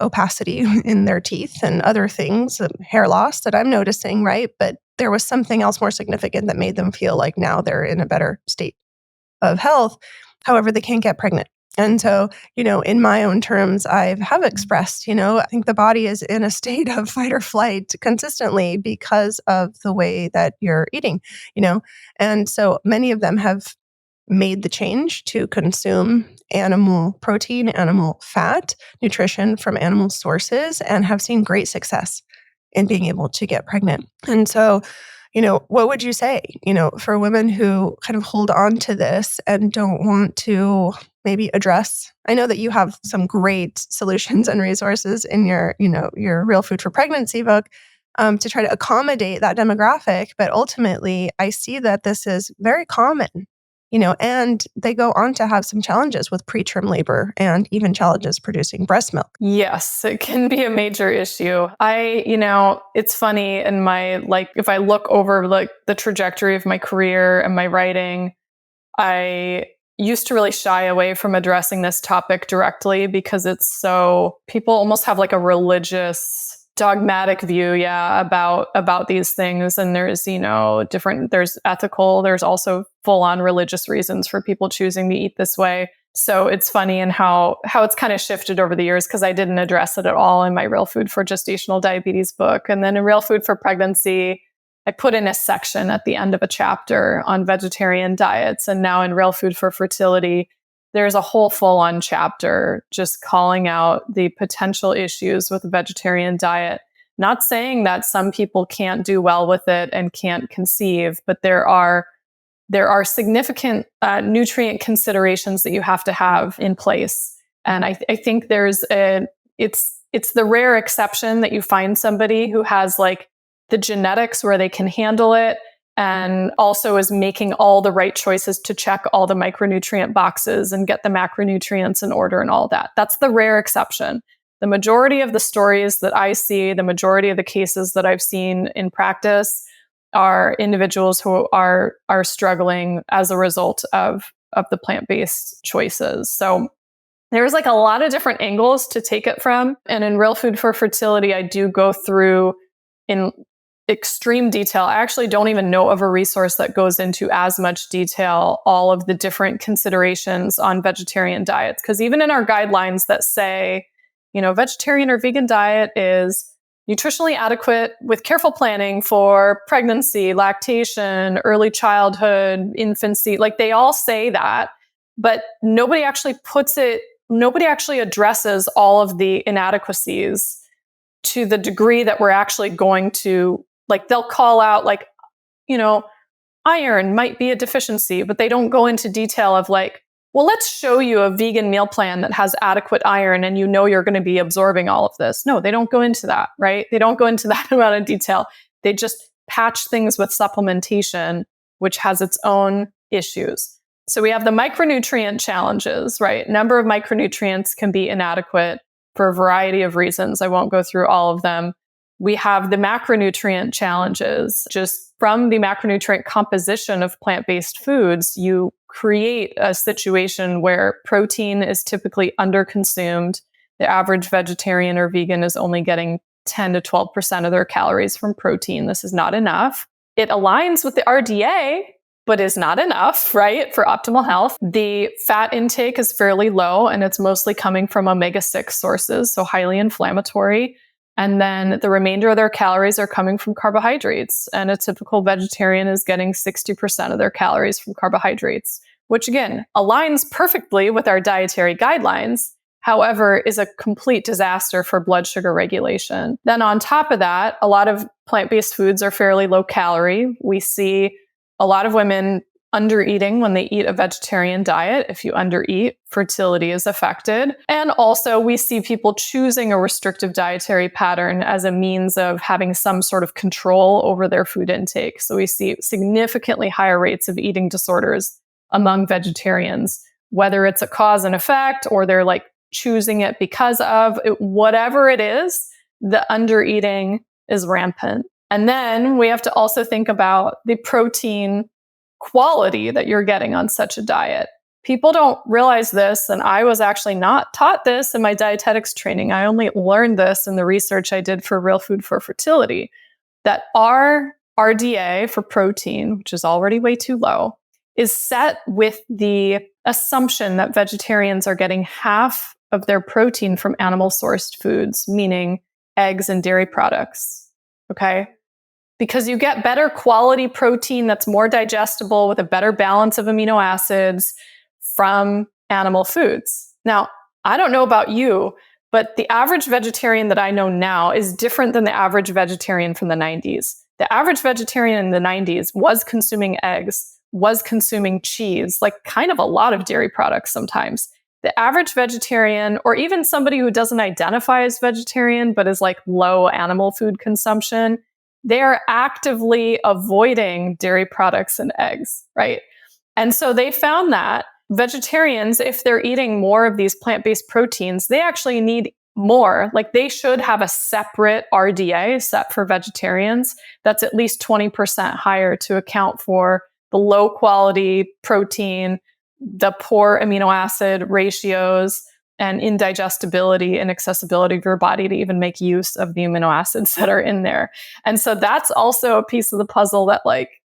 Speaker 1: opacity in their teeth and other things, hair loss that I'm noticing, right? But there was something else more significant that made them feel like now they're in a better state of health. However, they can't get pregnant. And so, in my own terms, I have expressed, I think the body is in a state of fight or flight consistently because of the way that you're eating, And so many of them have made the change to consume animal protein, animal fat, nutrition from animal sources, and have seen great success in being able to get pregnant. And so, what would you say, for women who kind of hold on to this and don't want to maybe address? I know that you have some great solutions and resources in your Real Food for Pregnancy book to try to accommodate that demographic. But ultimately, I see that this is very common. And they go on to have some challenges with preterm labor and even challenges producing breast milk.
Speaker 2: Yes, it can be a major issue. It's funny in if I look over the trajectory of my career and my writing, I used to really shy away from addressing this topic directly because people almost have like a religious dogmatic view, about these things. And there's, there's ethical, there's also full-on religious reasons for people choosing to eat this way. So it's funny and how it's kind of shifted over the years because I didn't address it at all in my Real Food for Gestational Diabetes book. And then in Real Food for Pregnancy, I put in a section at the end of a chapter on vegetarian diets. And now in Real Food for Fertility, there's a whole full-on chapter just calling out the potential issues with a vegetarian diet. Not saying that some people can't do well with it and can't conceive, but there are significant nutrient considerations that you have to have in place. And I think it's the rare exception that you find somebody who has like the genetics where they can handle it and also is making all the right choices to check all the micronutrient boxes and get the macronutrients in order and all that. That's the rare exception. The majority of the stories that I see, the majority of the cases that I've seen in practice are individuals who are struggling as a result of the plant-based choices. So there's like a lot of different angles to take it from. And in Real Food for Fertility, I do go through in extreme detail. I actually don't even know of a resource that goes into as much detail all of the different considerations on vegetarian diets. Because even in our guidelines that say, vegetarian or vegan diet is nutritionally adequate with careful planning for pregnancy, lactation, early childhood, infancy, like they all say that, but nobody actually addresses all of the inadequacies to the degree that we're actually going to, like they'll call out like, iron might be a deficiency, but they don't go into detail of like, well, let's show you a vegan meal plan that has adequate iron and you're going to be absorbing all of this. No, they don't go into that, right? They don't go into that amount of detail. They just patch things with supplementation, which has its own issues. So we have the micronutrient challenges, right? Number of micronutrients can be inadequate for a variety of reasons. I won't go through all of them. We have the macronutrient challenges. Just from the macronutrient composition of plant-based foods, you create a situation where protein is typically underconsumed. The average vegetarian or vegan is only getting 10 to 12% of their calories from protein. This is not enough. It aligns with the RDA, but is not enough, right, for optimal health. The fat intake is fairly low, and it's mostly coming from omega-6 sources, so highly inflammatory. And then the remainder of their calories are coming from carbohydrates. And a typical vegetarian is getting 60% of their calories from carbohydrates, which again, aligns perfectly with our dietary guidelines. However, is a complete disaster for blood sugar regulation. Then on top of that, a lot of plant-based foods are fairly low calorie. We see a lot of women undereating when they eat a vegetarian diet. If you undereat, fertility is affected. And also we see people choosing a restrictive dietary pattern as a means of having some sort of control over their food intake. So we see significantly higher rates of eating disorders among vegetarians, whether it's a cause and effect or they're like choosing it because of it, whatever it is, the undereating is rampant. And then we have to also think about the protein quality that you're getting on such a diet. People don't realize this, and I was actually not taught this in my dietetics training. I only learned this in the research I did for Real Food for Fertility, that our RDA for protein, which is already way too low, is set with the assumption that vegetarians are getting half of their protein from animal-sourced foods, meaning eggs and dairy products, okay? Because you get better quality protein that's more digestible with a better balance of amino acids from animal foods. Now, I don't know about you, but the average vegetarian that I know now is different than the average vegetarian from the 90s. The average vegetarian in the 90s was consuming eggs, was consuming cheese, like kind of a lot of dairy products sometimes. The average vegetarian, or even somebody who doesn't identify as vegetarian but is like low animal food consumption, they are actively avoiding dairy products and eggs, right? And so they found that vegetarians, if they're eating more of these plant-based proteins, they actually need more. Like they should have a separate RDA set for vegetarians that's at least 20% higher to account for the low quality protein, the poor amino acid ratios, and indigestibility and accessibility of your body to even make use of the amino acids that are in there. And so that's also a piece of the puzzle that like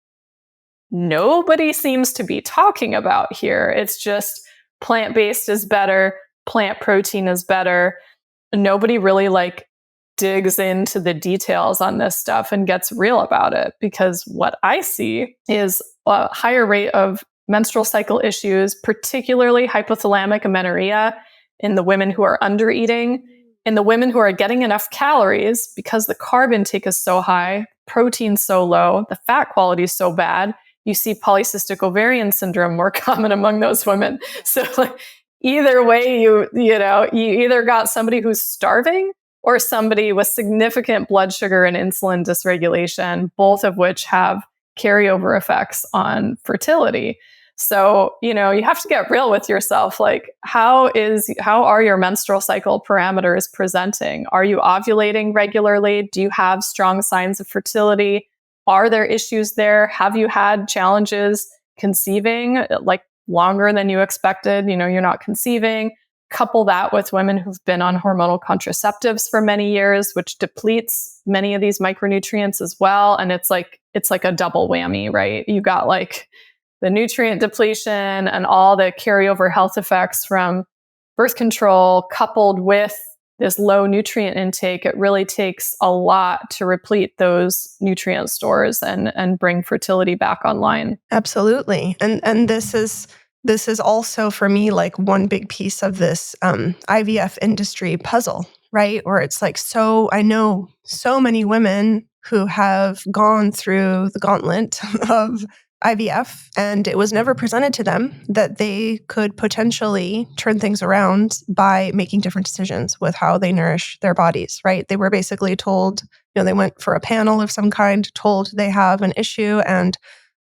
Speaker 2: nobody seems to be talking about here. It's just plant-based is better, plant protein is better. Nobody really like digs into the details on this stuff and gets real about it, because what I see is a higher rate of menstrual cycle issues, particularly hypothalamic amenorrhea in the women who are under eating, in the women who are getting enough calories because the carb intake is so high, protein so low, the fat quality is so bad. You see polycystic ovarian syndrome more common among those women. So like, either way, you either got somebody who's starving or somebody with significant blood sugar and insulin dysregulation, both of which have carryover effects on fertility. So, you have to get real with yourself. Like, how are your menstrual cycle parameters presenting? Are you ovulating regularly? Do you have strong signs of fertility? Are there issues there? Have you had challenges conceiving, like longer than you expected? You're not conceiving. Couple that with women who've been on hormonal contraceptives for many years, which depletes many of these micronutrients as well. And it's like a double whammy, right? You got like the nutrient depletion and all the carryover health effects from birth control coupled with this low nutrient intake. It really takes a lot to replete those nutrient stores and bring fertility back online.
Speaker 1: Absolutely. And this is also for me like one big piece of this IVF industry puzzle, right? Where it's like, so I know so many women who have gone through the gauntlet of IVF, and it was never presented to them that they could potentially turn things around by making different decisions with how they nourish their bodies, right? They were basically told, they went for a panel of some kind, told they have an issue, and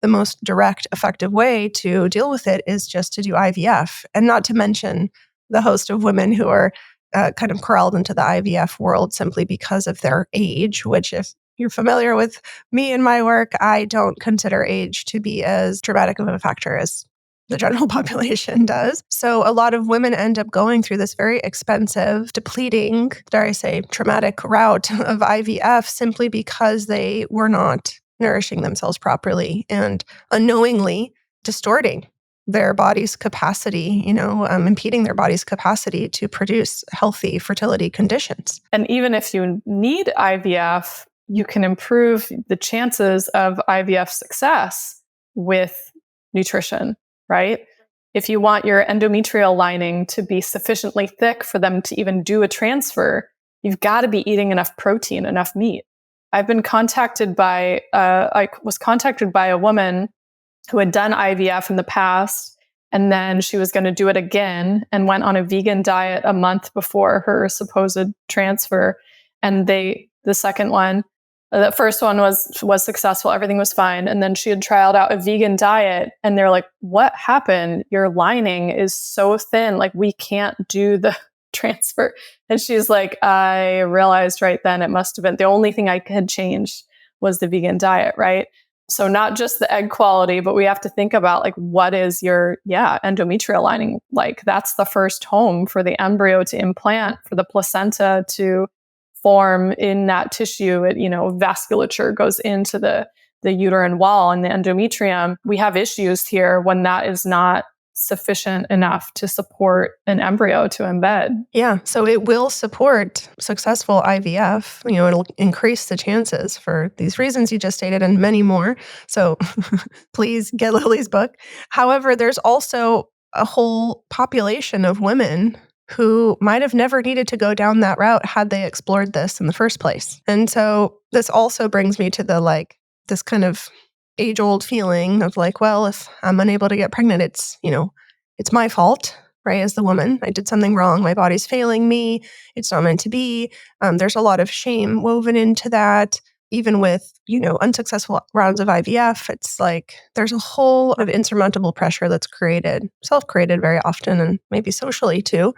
Speaker 1: the most direct, effective way to deal with it is just to do IVF, and not to mention the host of women who are kind of corralled into the IVF world simply because of their age, which if you're familiar with me and my work, I don't consider age to be as dramatic of a factor as the general population does. So a lot of women end up going through this very expensive, depleting, dare I say, traumatic route of IVF simply because they were not nourishing themselves properly and unknowingly distorting their body's capacity, impeding their body's capacity to produce healthy fertility conditions.
Speaker 2: And even if you need IVF, you can improve the chances of IVF success with nutrition, right? If you want your endometrial lining to be sufficiently thick for them to even do a transfer, you've got to be eating enough protein, enough meat. I was contacted by a woman who had done IVF in the past, and then she was going to do it again and went on a vegan diet a month before her supposed transfer. And the second one, the first one was successful. Everything was fine. And then she had trialed out a vegan diet, and they're like, what happened? Your lining is so thin. Like, we can't do the transfer. And she's like, I realized right then it must have been the only thing I had changed was the vegan diet, right? So not just the egg quality, but we have to think about like, what is your endometrial lining like? That's the first home for the embryo to implant, for the placenta to form in that tissue. It, vasculature goes into the uterine wall and the endometrium. We have issues here when that is not sufficient enough to support an embryo to embed.
Speaker 1: Yeah, so it will support successful IVF. It'll increase the chances for these reasons you just stated and many more. So please get Lily's book. However, there's also a whole population of women who might have never needed to go down that route had they explored this in the first place. And so this also brings me to this kind of age-old feeling of like, well, if I'm unable to get pregnant, it's my fault, right? As the woman, I did something wrong. My body's failing me. It's not meant to be. There's a lot of shame woven into that. Even with, unsuccessful rounds of IVF, it's like there's a whole of insurmountable pressure that's created, self-created very often, and maybe socially too.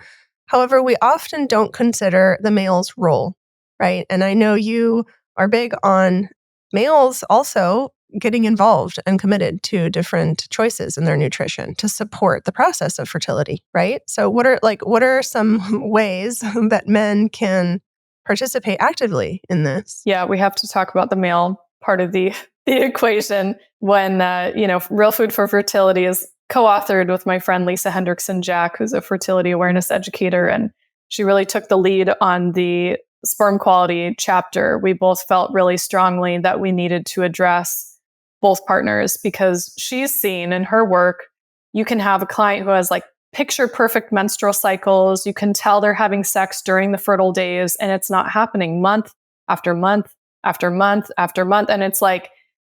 Speaker 1: However, we often don't consider the male's role, right? And I know you are big on males also getting involved and committed to different choices in their nutrition to support the process of fertility, right? So what are some ways that men can participate actively in this?
Speaker 2: Yeah, we have to talk about the male part of the equation when, Real Food for Fertility is co-authored with my friend Lisa Hendrickson-Jack, who's a fertility awareness educator. And she really took the lead on the sperm quality chapter. We both felt really strongly that we needed to address both partners because she's seen in her work You can have a client who has like picture perfect menstrual cycles. You can tell they're having sex during the fertile days and it's not happening month after month after month after month. And it's like,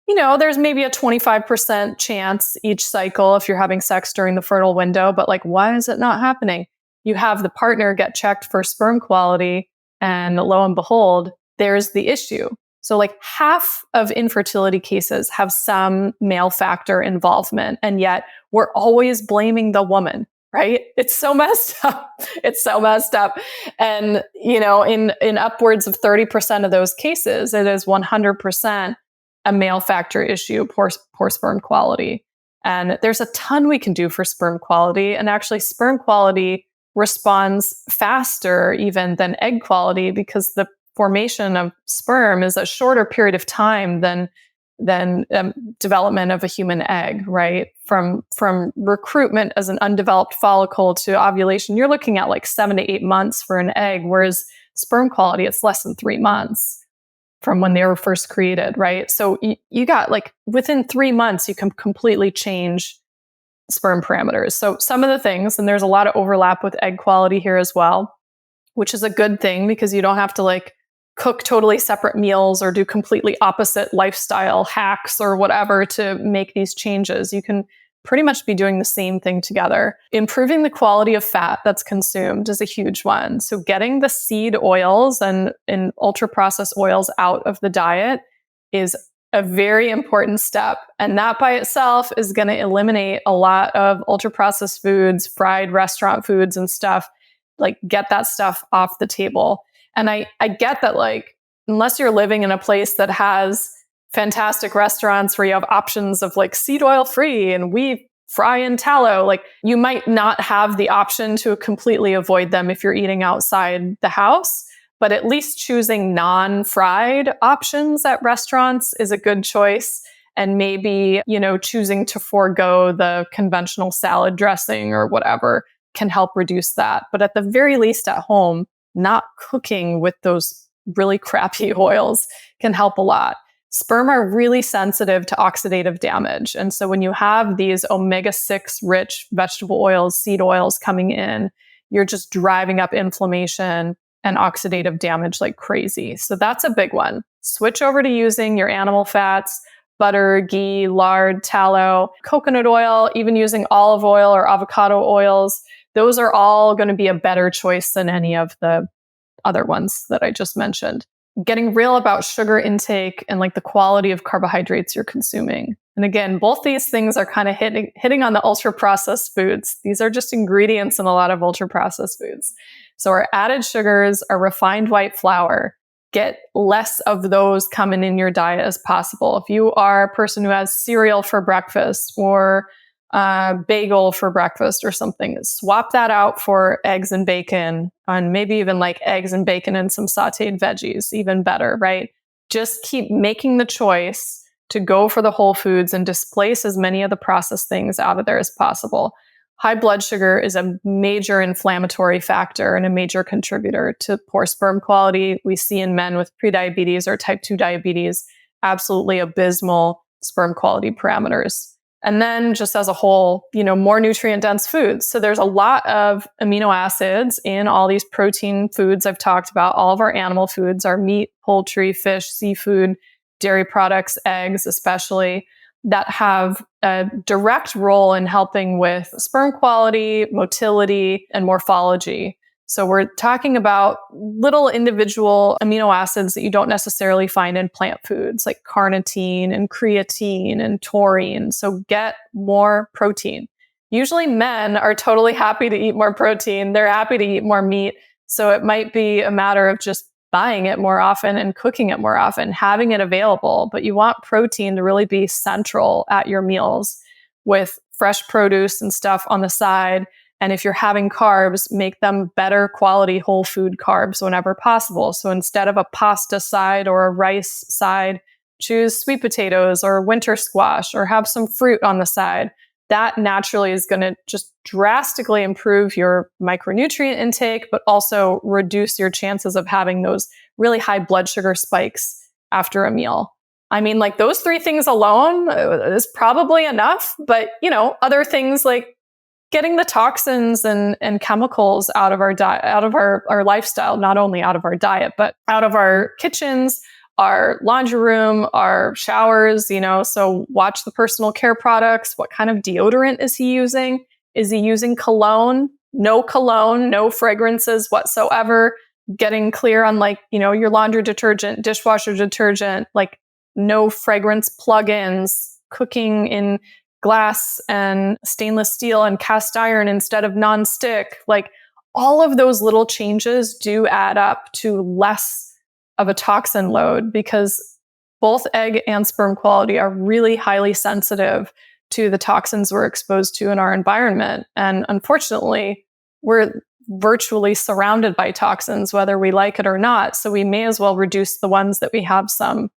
Speaker 2: there's maybe a 25% chance each cycle if you're having sex during the fertile window, but like, why is it not happening? You have the partner get checked for sperm quality and lo and behold, there's the issue. So like half of infertility cases have some male factor involvement, and yet we're always blaming the woman, right? It's so messed up. It's so messed up. And, in upwards of 30% of those cases, it is 100% a male factor issue, poor sperm quality. And there's a ton we can do for sperm quality. And actually, sperm quality responds faster even than egg quality because the formation of sperm is a shorter period of time than development of a human egg, right? From recruitment as an undeveloped follicle to ovulation, you're looking at like 7 to 8 months for an egg, whereas sperm quality, it's less than 3 months from when they were first created, right? So you got like within 3 months, you can completely change sperm parameters. So some of the things, and there's a lot of overlap with egg quality here as well, which is a good thing because you don't have to like cook totally separate meals or do completely opposite lifestyle hacks or whatever to make these changes. You can pretty much be doing the same thing together. Improving the quality of fat that's consumed is a huge one. So getting the seed oils and ultra processed oils out of the diet is a very important step. And that by itself is going to eliminate a lot of ultra processed foods, fried restaurant foods and stuff. Like get that stuff off the table. And I get that, like, unless you're living in a place that has fantastic restaurants where you have options of like seed oil free and we fry in tallow, like you might not have the option to completely avoid them if you're eating outside the house. But at least choosing non-fried options at restaurants is a good choice. And maybe, choosing to forego the conventional salad dressing or whatever can help reduce that. But at the very least at home, not cooking with those really crappy oils can help a lot. Sperm are really sensitive to oxidative damage. And so when you have these omega-6 rich vegetable oils, seed oils coming in, you're just driving up inflammation and oxidative damage like crazy. So that's a big one. Switch over to using your animal fats, butter, ghee, lard, tallow, coconut oil, even using olive oil or avocado oils. Those are all going to be a better choice than any of the other ones that I just mentioned. Getting real about sugar intake and like the quality of carbohydrates you're consuming. And again, both these things are kind of hitting on the ultra processed foods. These are just ingredients in a lot of ultra processed foods. So our added sugars, our refined white flour, get less of those coming in your diet as possible. If you are a person who has cereal for breakfast or bagel for breakfast or something, swap that out for eggs and bacon, and maybe even like eggs and bacon and some sauteed veggies, even better, right? Just keep making the choice to go for the whole foods and displace as many of the processed things out of there as possible. High blood sugar is a major inflammatory factor and a major contributor to poor sperm quality. We see in men with prediabetes or type 2 diabetes, absolutely abysmal sperm quality parameters. And then just as a whole, more nutrient dense foods. So there's a lot of amino acids in all these protein foods I've talked about. All of our animal foods, our meat, poultry, fish, seafood, dairy products, eggs especially, that have a direct role in helping with sperm quality, motility, and morphology. So we're talking about little individual amino acids that you don't necessarily find in plant foods, like carnitine and creatine and taurine. So get more protein. Usually men are totally happy to eat more protein. They're happy to eat more meat. So it might be a matter of just buying it more often and cooking it more often, having it available. But you want protein to really be central at your meals with fresh produce and stuff on the side. And if you're having carbs, make them better quality whole food carbs whenever possible. So instead of a pasta side or a rice side, choose sweet potatoes or winter squash or have some fruit on the side. That naturally is going to just drastically improve your micronutrient intake, but also reduce your chances of having those really high blood sugar spikes after a meal. I mean, like those three things alone is probably enough. But, other things like getting the toxins and chemicals out of our diet, out of our lifestyle, not only out of our diet, but out of our kitchens, our laundry room, our showers, so watch the personal care products. What kind of deodorant is he using? Is he using cologne? No cologne, no fragrances whatsoever. Getting clear on your laundry detergent, dishwasher detergent, like no fragrance plugins, cooking in glass and stainless steel and cast iron instead of nonstick. Like all of those little changes do add up to less of a toxin load, because both egg and sperm quality are really highly sensitive to the toxins we're exposed to in our environment. And unfortunately, we're virtually surrounded by toxins, whether we like it or not. So we may as well reduce the ones that we have some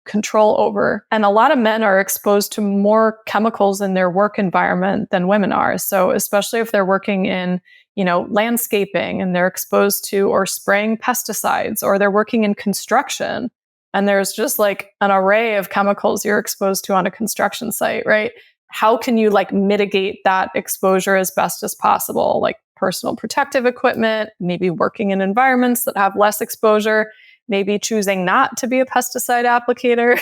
Speaker 2: control over. And a lot of men are exposed to more chemicals in their work environment than women are. So especially if they're working in, landscaping, and they're exposed to or spraying pesticides, or they're working in construction, and there's just like an array of chemicals you're exposed to on a construction site, right? How can you mitigate that exposure as best as possible? Like personal protective equipment, maybe working in environments that have less exposure, maybe choosing not to be a pesticide applicator.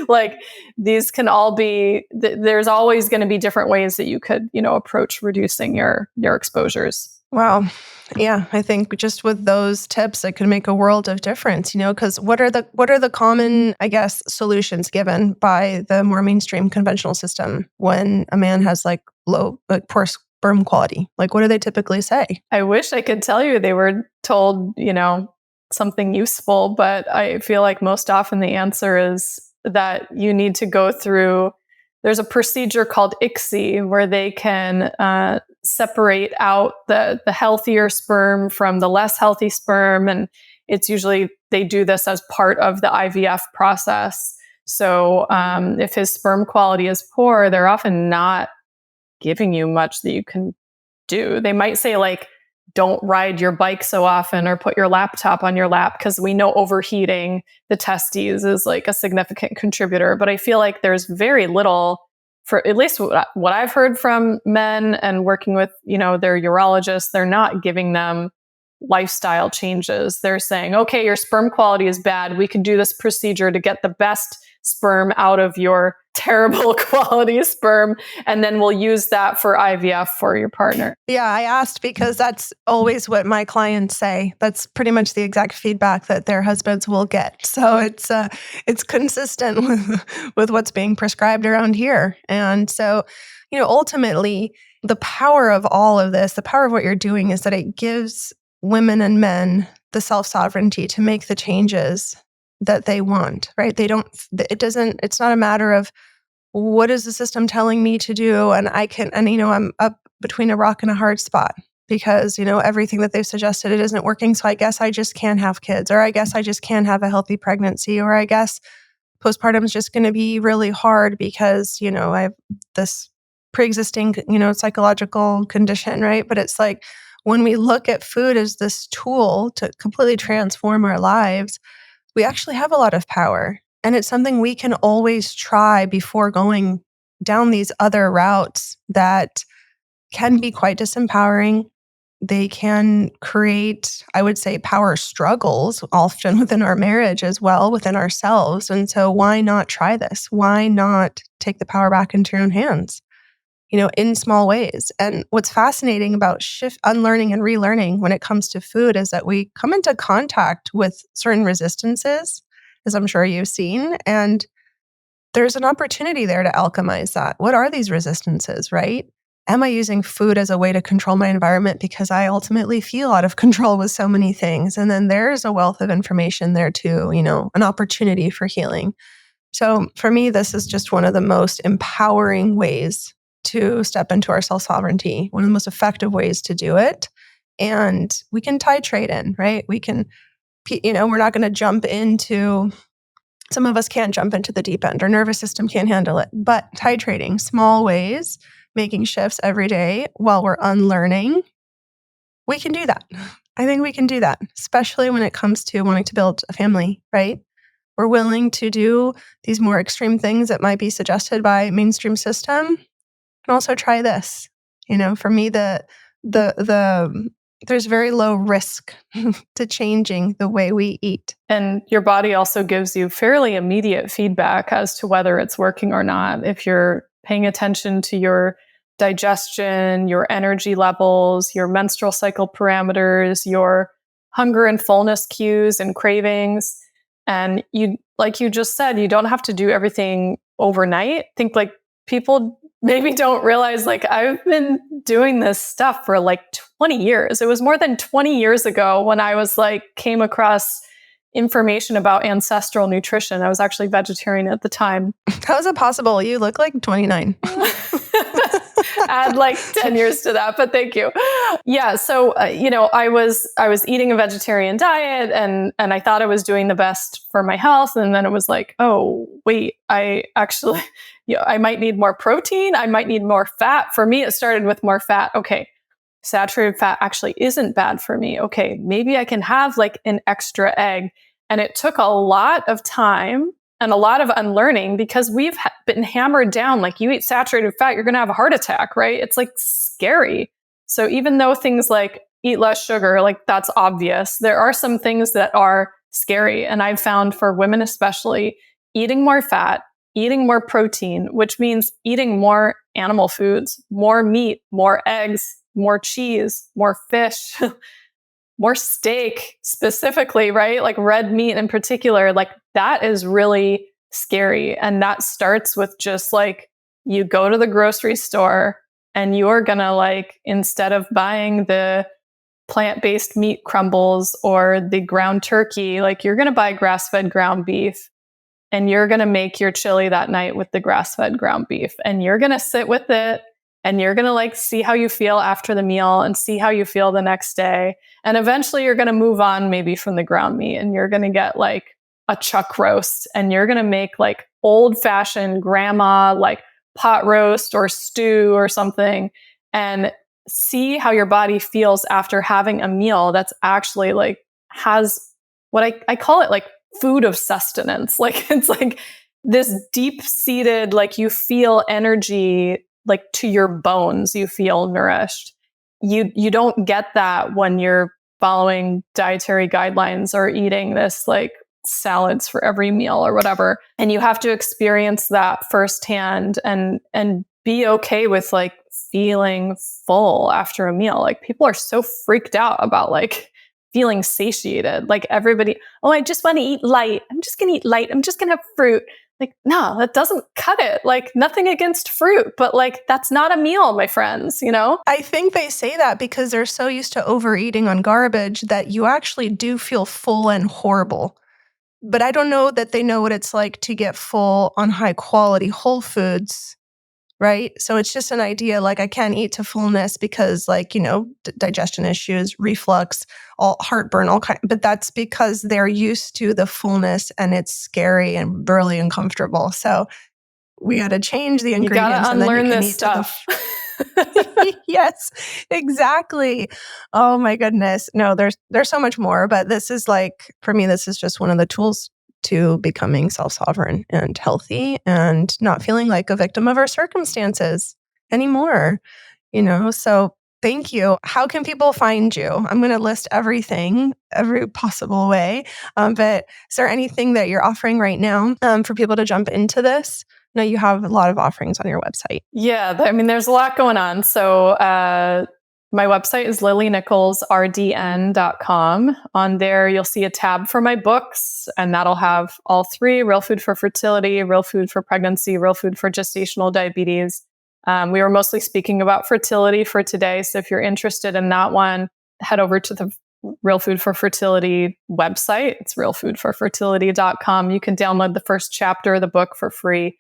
Speaker 2: Like these can all be, there's always going to be different ways that you could, approach reducing your exposures.
Speaker 1: Wow. Yeah, I think just with those tips, it could make a world of difference, because what are the common, I guess, solutions given by the more mainstream conventional system when a man has poor sperm quality? Like, what do they typically say?
Speaker 2: I wish I could tell you they were told, something useful, but I feel like most often the answer is that you need to go through, there's a procedure called ICSI where they can separate out the healthier sperm from the less healthy sperm. And it's usually, they do this as part of the IVF process. So if his sperm quality is poor, they're often not giving you much that you can do. They might say don't ride your bike so often or put your laptop on your lap, because we know overheating the testes is a significant contributor. But I feel like there's very little, for at least what I've heard from men and working with, their urologists, they're not giving them lifestyle changes. They're saying, okay, your sperm quality is bad. We can do this procedure to get the best sperm out of your terrible quality sperm, and then we'll use that for IVF for your partner.
Speaker 1: Yeah, I asked because that's always what my clients say. That's pretty much the exact feedback that their husbands will get. So it's consistent with what's being prescribed around here. And so, ultimately, the power of all of this, the power of what you're doing, is that it gives women and men the self-sovereignty to make the changes that they want, right? It's not a matter of what is the system telling me to do? And I'm up between a rock and a hard spot because, everything that they've suggested, it isn't working. So I guess I just can't have kids, or I guess I just can't have a healthy pregnancy, or I guess postpartum is just going to be really hard because, I have this pre-existing, psychological condition, right? But it's like, when we look at food as this tool to completely transform our lives, we actually have a lot of power. And it's something we can always try before going down these other routes that can be quite disempowering. They can create, I would say, power struggles often within our marriage as well, within ourselves. And so why not try this? Why not take the power back into your own hands? In small ways. And what's fascinating about unlearning and relearning when it comes to food is that we come into contact with certain resistances, as I'm sure you've seen, and there's an opportunity there to alchemize that. What are these resistances, right? Am I using food as a way to control my environment because I ultimately feel out of control with so many things? And then there's a wealth of information there too, an opportunity for healing. So for me, this is just one of the most empowering ways to step into our self-sovereignty, one of the most effective ways to do it. And we can titrate in, right? We can, we're not going to jump into, some of us can't jump into the deep end. Our nervous system can't handle it. But titrating, small ways, making shifts every day while we're unlearning, we can do that. I think we can do that, especially when it comes to wanting to build a family, right? we're willing to do these more extreme things that might be suggested by mainstream system, and also try this. For me, there's very low risk to changing the way we eat.
Speaker 2: And your body also gives you fairly immediate feedback as to whether it's working or not. If you're paying attention to your digestion, your energy levels, your menstrual cycle parameters, your hunger and fullness cues and cravings. And you, like you just said, you don't have to do everything overnight. I think like people maybe don't realize, like, I've been doing this stuff for like 20 years. It was more than 20 years ago when I was like, came across information about ancestral nutrition. I was actually vegetarian at the time.
Speaker 1: How is it possible? You look like 29.
Speaker 2: Add like 10 years to that, but thank you. Yeah. So, I was eating a vegetarian diet and I thought I was doing the best for my health. And then it was like, oh, wait, I actually, I might need more protein. I might need more fat. For me, it started with more fat. Okay. Saturated fat actually isn't bad for me. Okay. Maybe I can have like an extra egg. And it took a lot of time and a lot of unlearning because we've been hammered down. Like, you eat saturated fat, you're going to have a heart attack, right? It's like scary. So even though things like eat less sugar, like that's obvious, there are some things that are scary. And I've found for women, especially, eating more fat, eating more protein, which means eating more animal foods, more meat, more eggs, more cheese, more fish, more steak specifically, right? Like red meat in particular, like that is really scary. And that starts with just like, you go to the grocery store and you're gonna, like, instead of buying the plant-based meat crumbles or the ground turkey, like you're gonna buy grass-fed ground beef and you're gonna make your chili that night with the grass-fed ground beef and you're gonna sit with it. And you're going to like see how you feel after the meal and see how you feel the next day. And eventually you're going to move on maybe from the ground meat and you're going to get like a chuck roast and you're going to make like old fashioned grandma, like pot roast or stew or something, and see how your body feels after having a meal that's actually like has what I call it like food of sustenance. Like it's like this deep seated, like you feel energy like to your bones, you feel nourished. You don't get that when you're following dietary guidelines or eating this like salads for every meal or whatever. And you have to experience that firsthand and be okay with like feeling full after a meal. Like people are so freaked out about like feeling satiated. Like everybody, oh, I just want to eat light. I'm just going to eat light. I'm just going to have fruit. Like, no, that doesn't cut it. Like, nothing against fruit, but like, that's not a meal, my friends,
Speaker 1: I think they say that because they're so used to overeating on garbage that you actually do feel full and horrible. But I don't know that they know what it's like to get full on high quality whole foods, right? So it's just an idea like I can't eat to fullness because like, digestion issues, reflux, all heartburn, all kind. But that's because they're used to the fullness and it's scary and really uncomfortable. So we got to change the ingredients.
Speaker 2: You got to unlearn this stuff.
Speaker 1: Yes, exactly. Oh my goodness. No, there's so much more, but this is like, for me, this is just one of the tools to becoming self-sovereign and healthy and not feeling like a victim of our circumstances anymore, So thank you. How can people find you? I'm going to list everything, every possible way. But is there anything that you're offering right now for people to jump into this? No, you have a lot of offerings on your website.
Speaker 2: Yeah, I mean, there's a lot going on. So my website is lilynicholsrdn.com. On there, you'll see a tab for my books, and that'll have all three: Real Food for Fertility, Real Food for Pregnancy, Real Food for Gestational Diabetes. We were mostly speaking about fertility for today. So if you're interested in that one, head over to the Real Food for Fertility website. It's realfoodforfertility.com. You can download the first chapter of the book for free,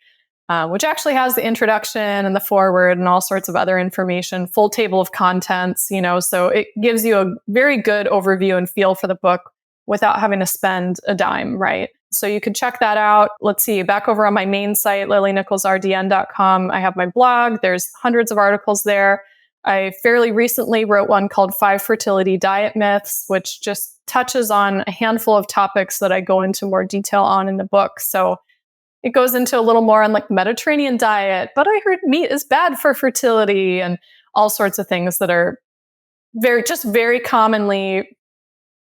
Speaker 2: which actually has the introduction and the foreword and all sorts of other information, full table of contents, so it gives you a very good overview and feel for the book without having to spend a dime, right? So you could check that out. Let's see, back over on my main site, lilynicholsrdn.com, I have my blog. There's hundreds of articles there. I fairly recently wrote one called 5 Fertility Diet Myths, which just touches on a handful of topics that I go into more detail on in the book. So it goes into a little more on like Mediterranean diet, but I heard meat is bad for fertility and all sorts of things that are very commonly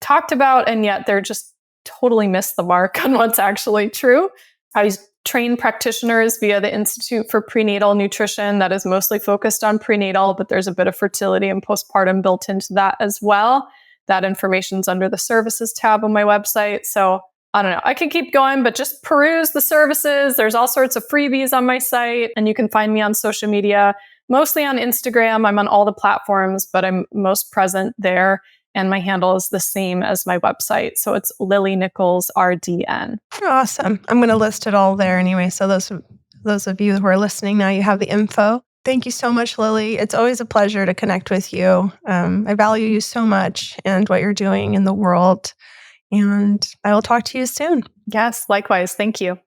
Speaker 2: talked about, and yet they're just totally miss the mark on what's actually true. I train practitioners via the Institute for Prenatal Nutrition that is mostly focused on prenatal, but there's a bit of fertility and postpartum built into that as well. That information's under the services tab on my website. So I don't know, I can keep going, but just peruse the services. There's all sorts of freebies on my site, and you can find me on social media, mostly on Instagram. I'm on all the platforms, but I'm most present there. And my handle is the same as my website. So it's Lily Nichols, RDN.
Speaker 1: Awesome. I'm going to list it all there anyway. So those of you who are listening now, you have the info. Thank you so much, Lily. It's always a pleasure to connect with you. I value you so much and what you're doing in the world. And I will talk to you soon.
Speaker 2: Yes, likewise. Thank you.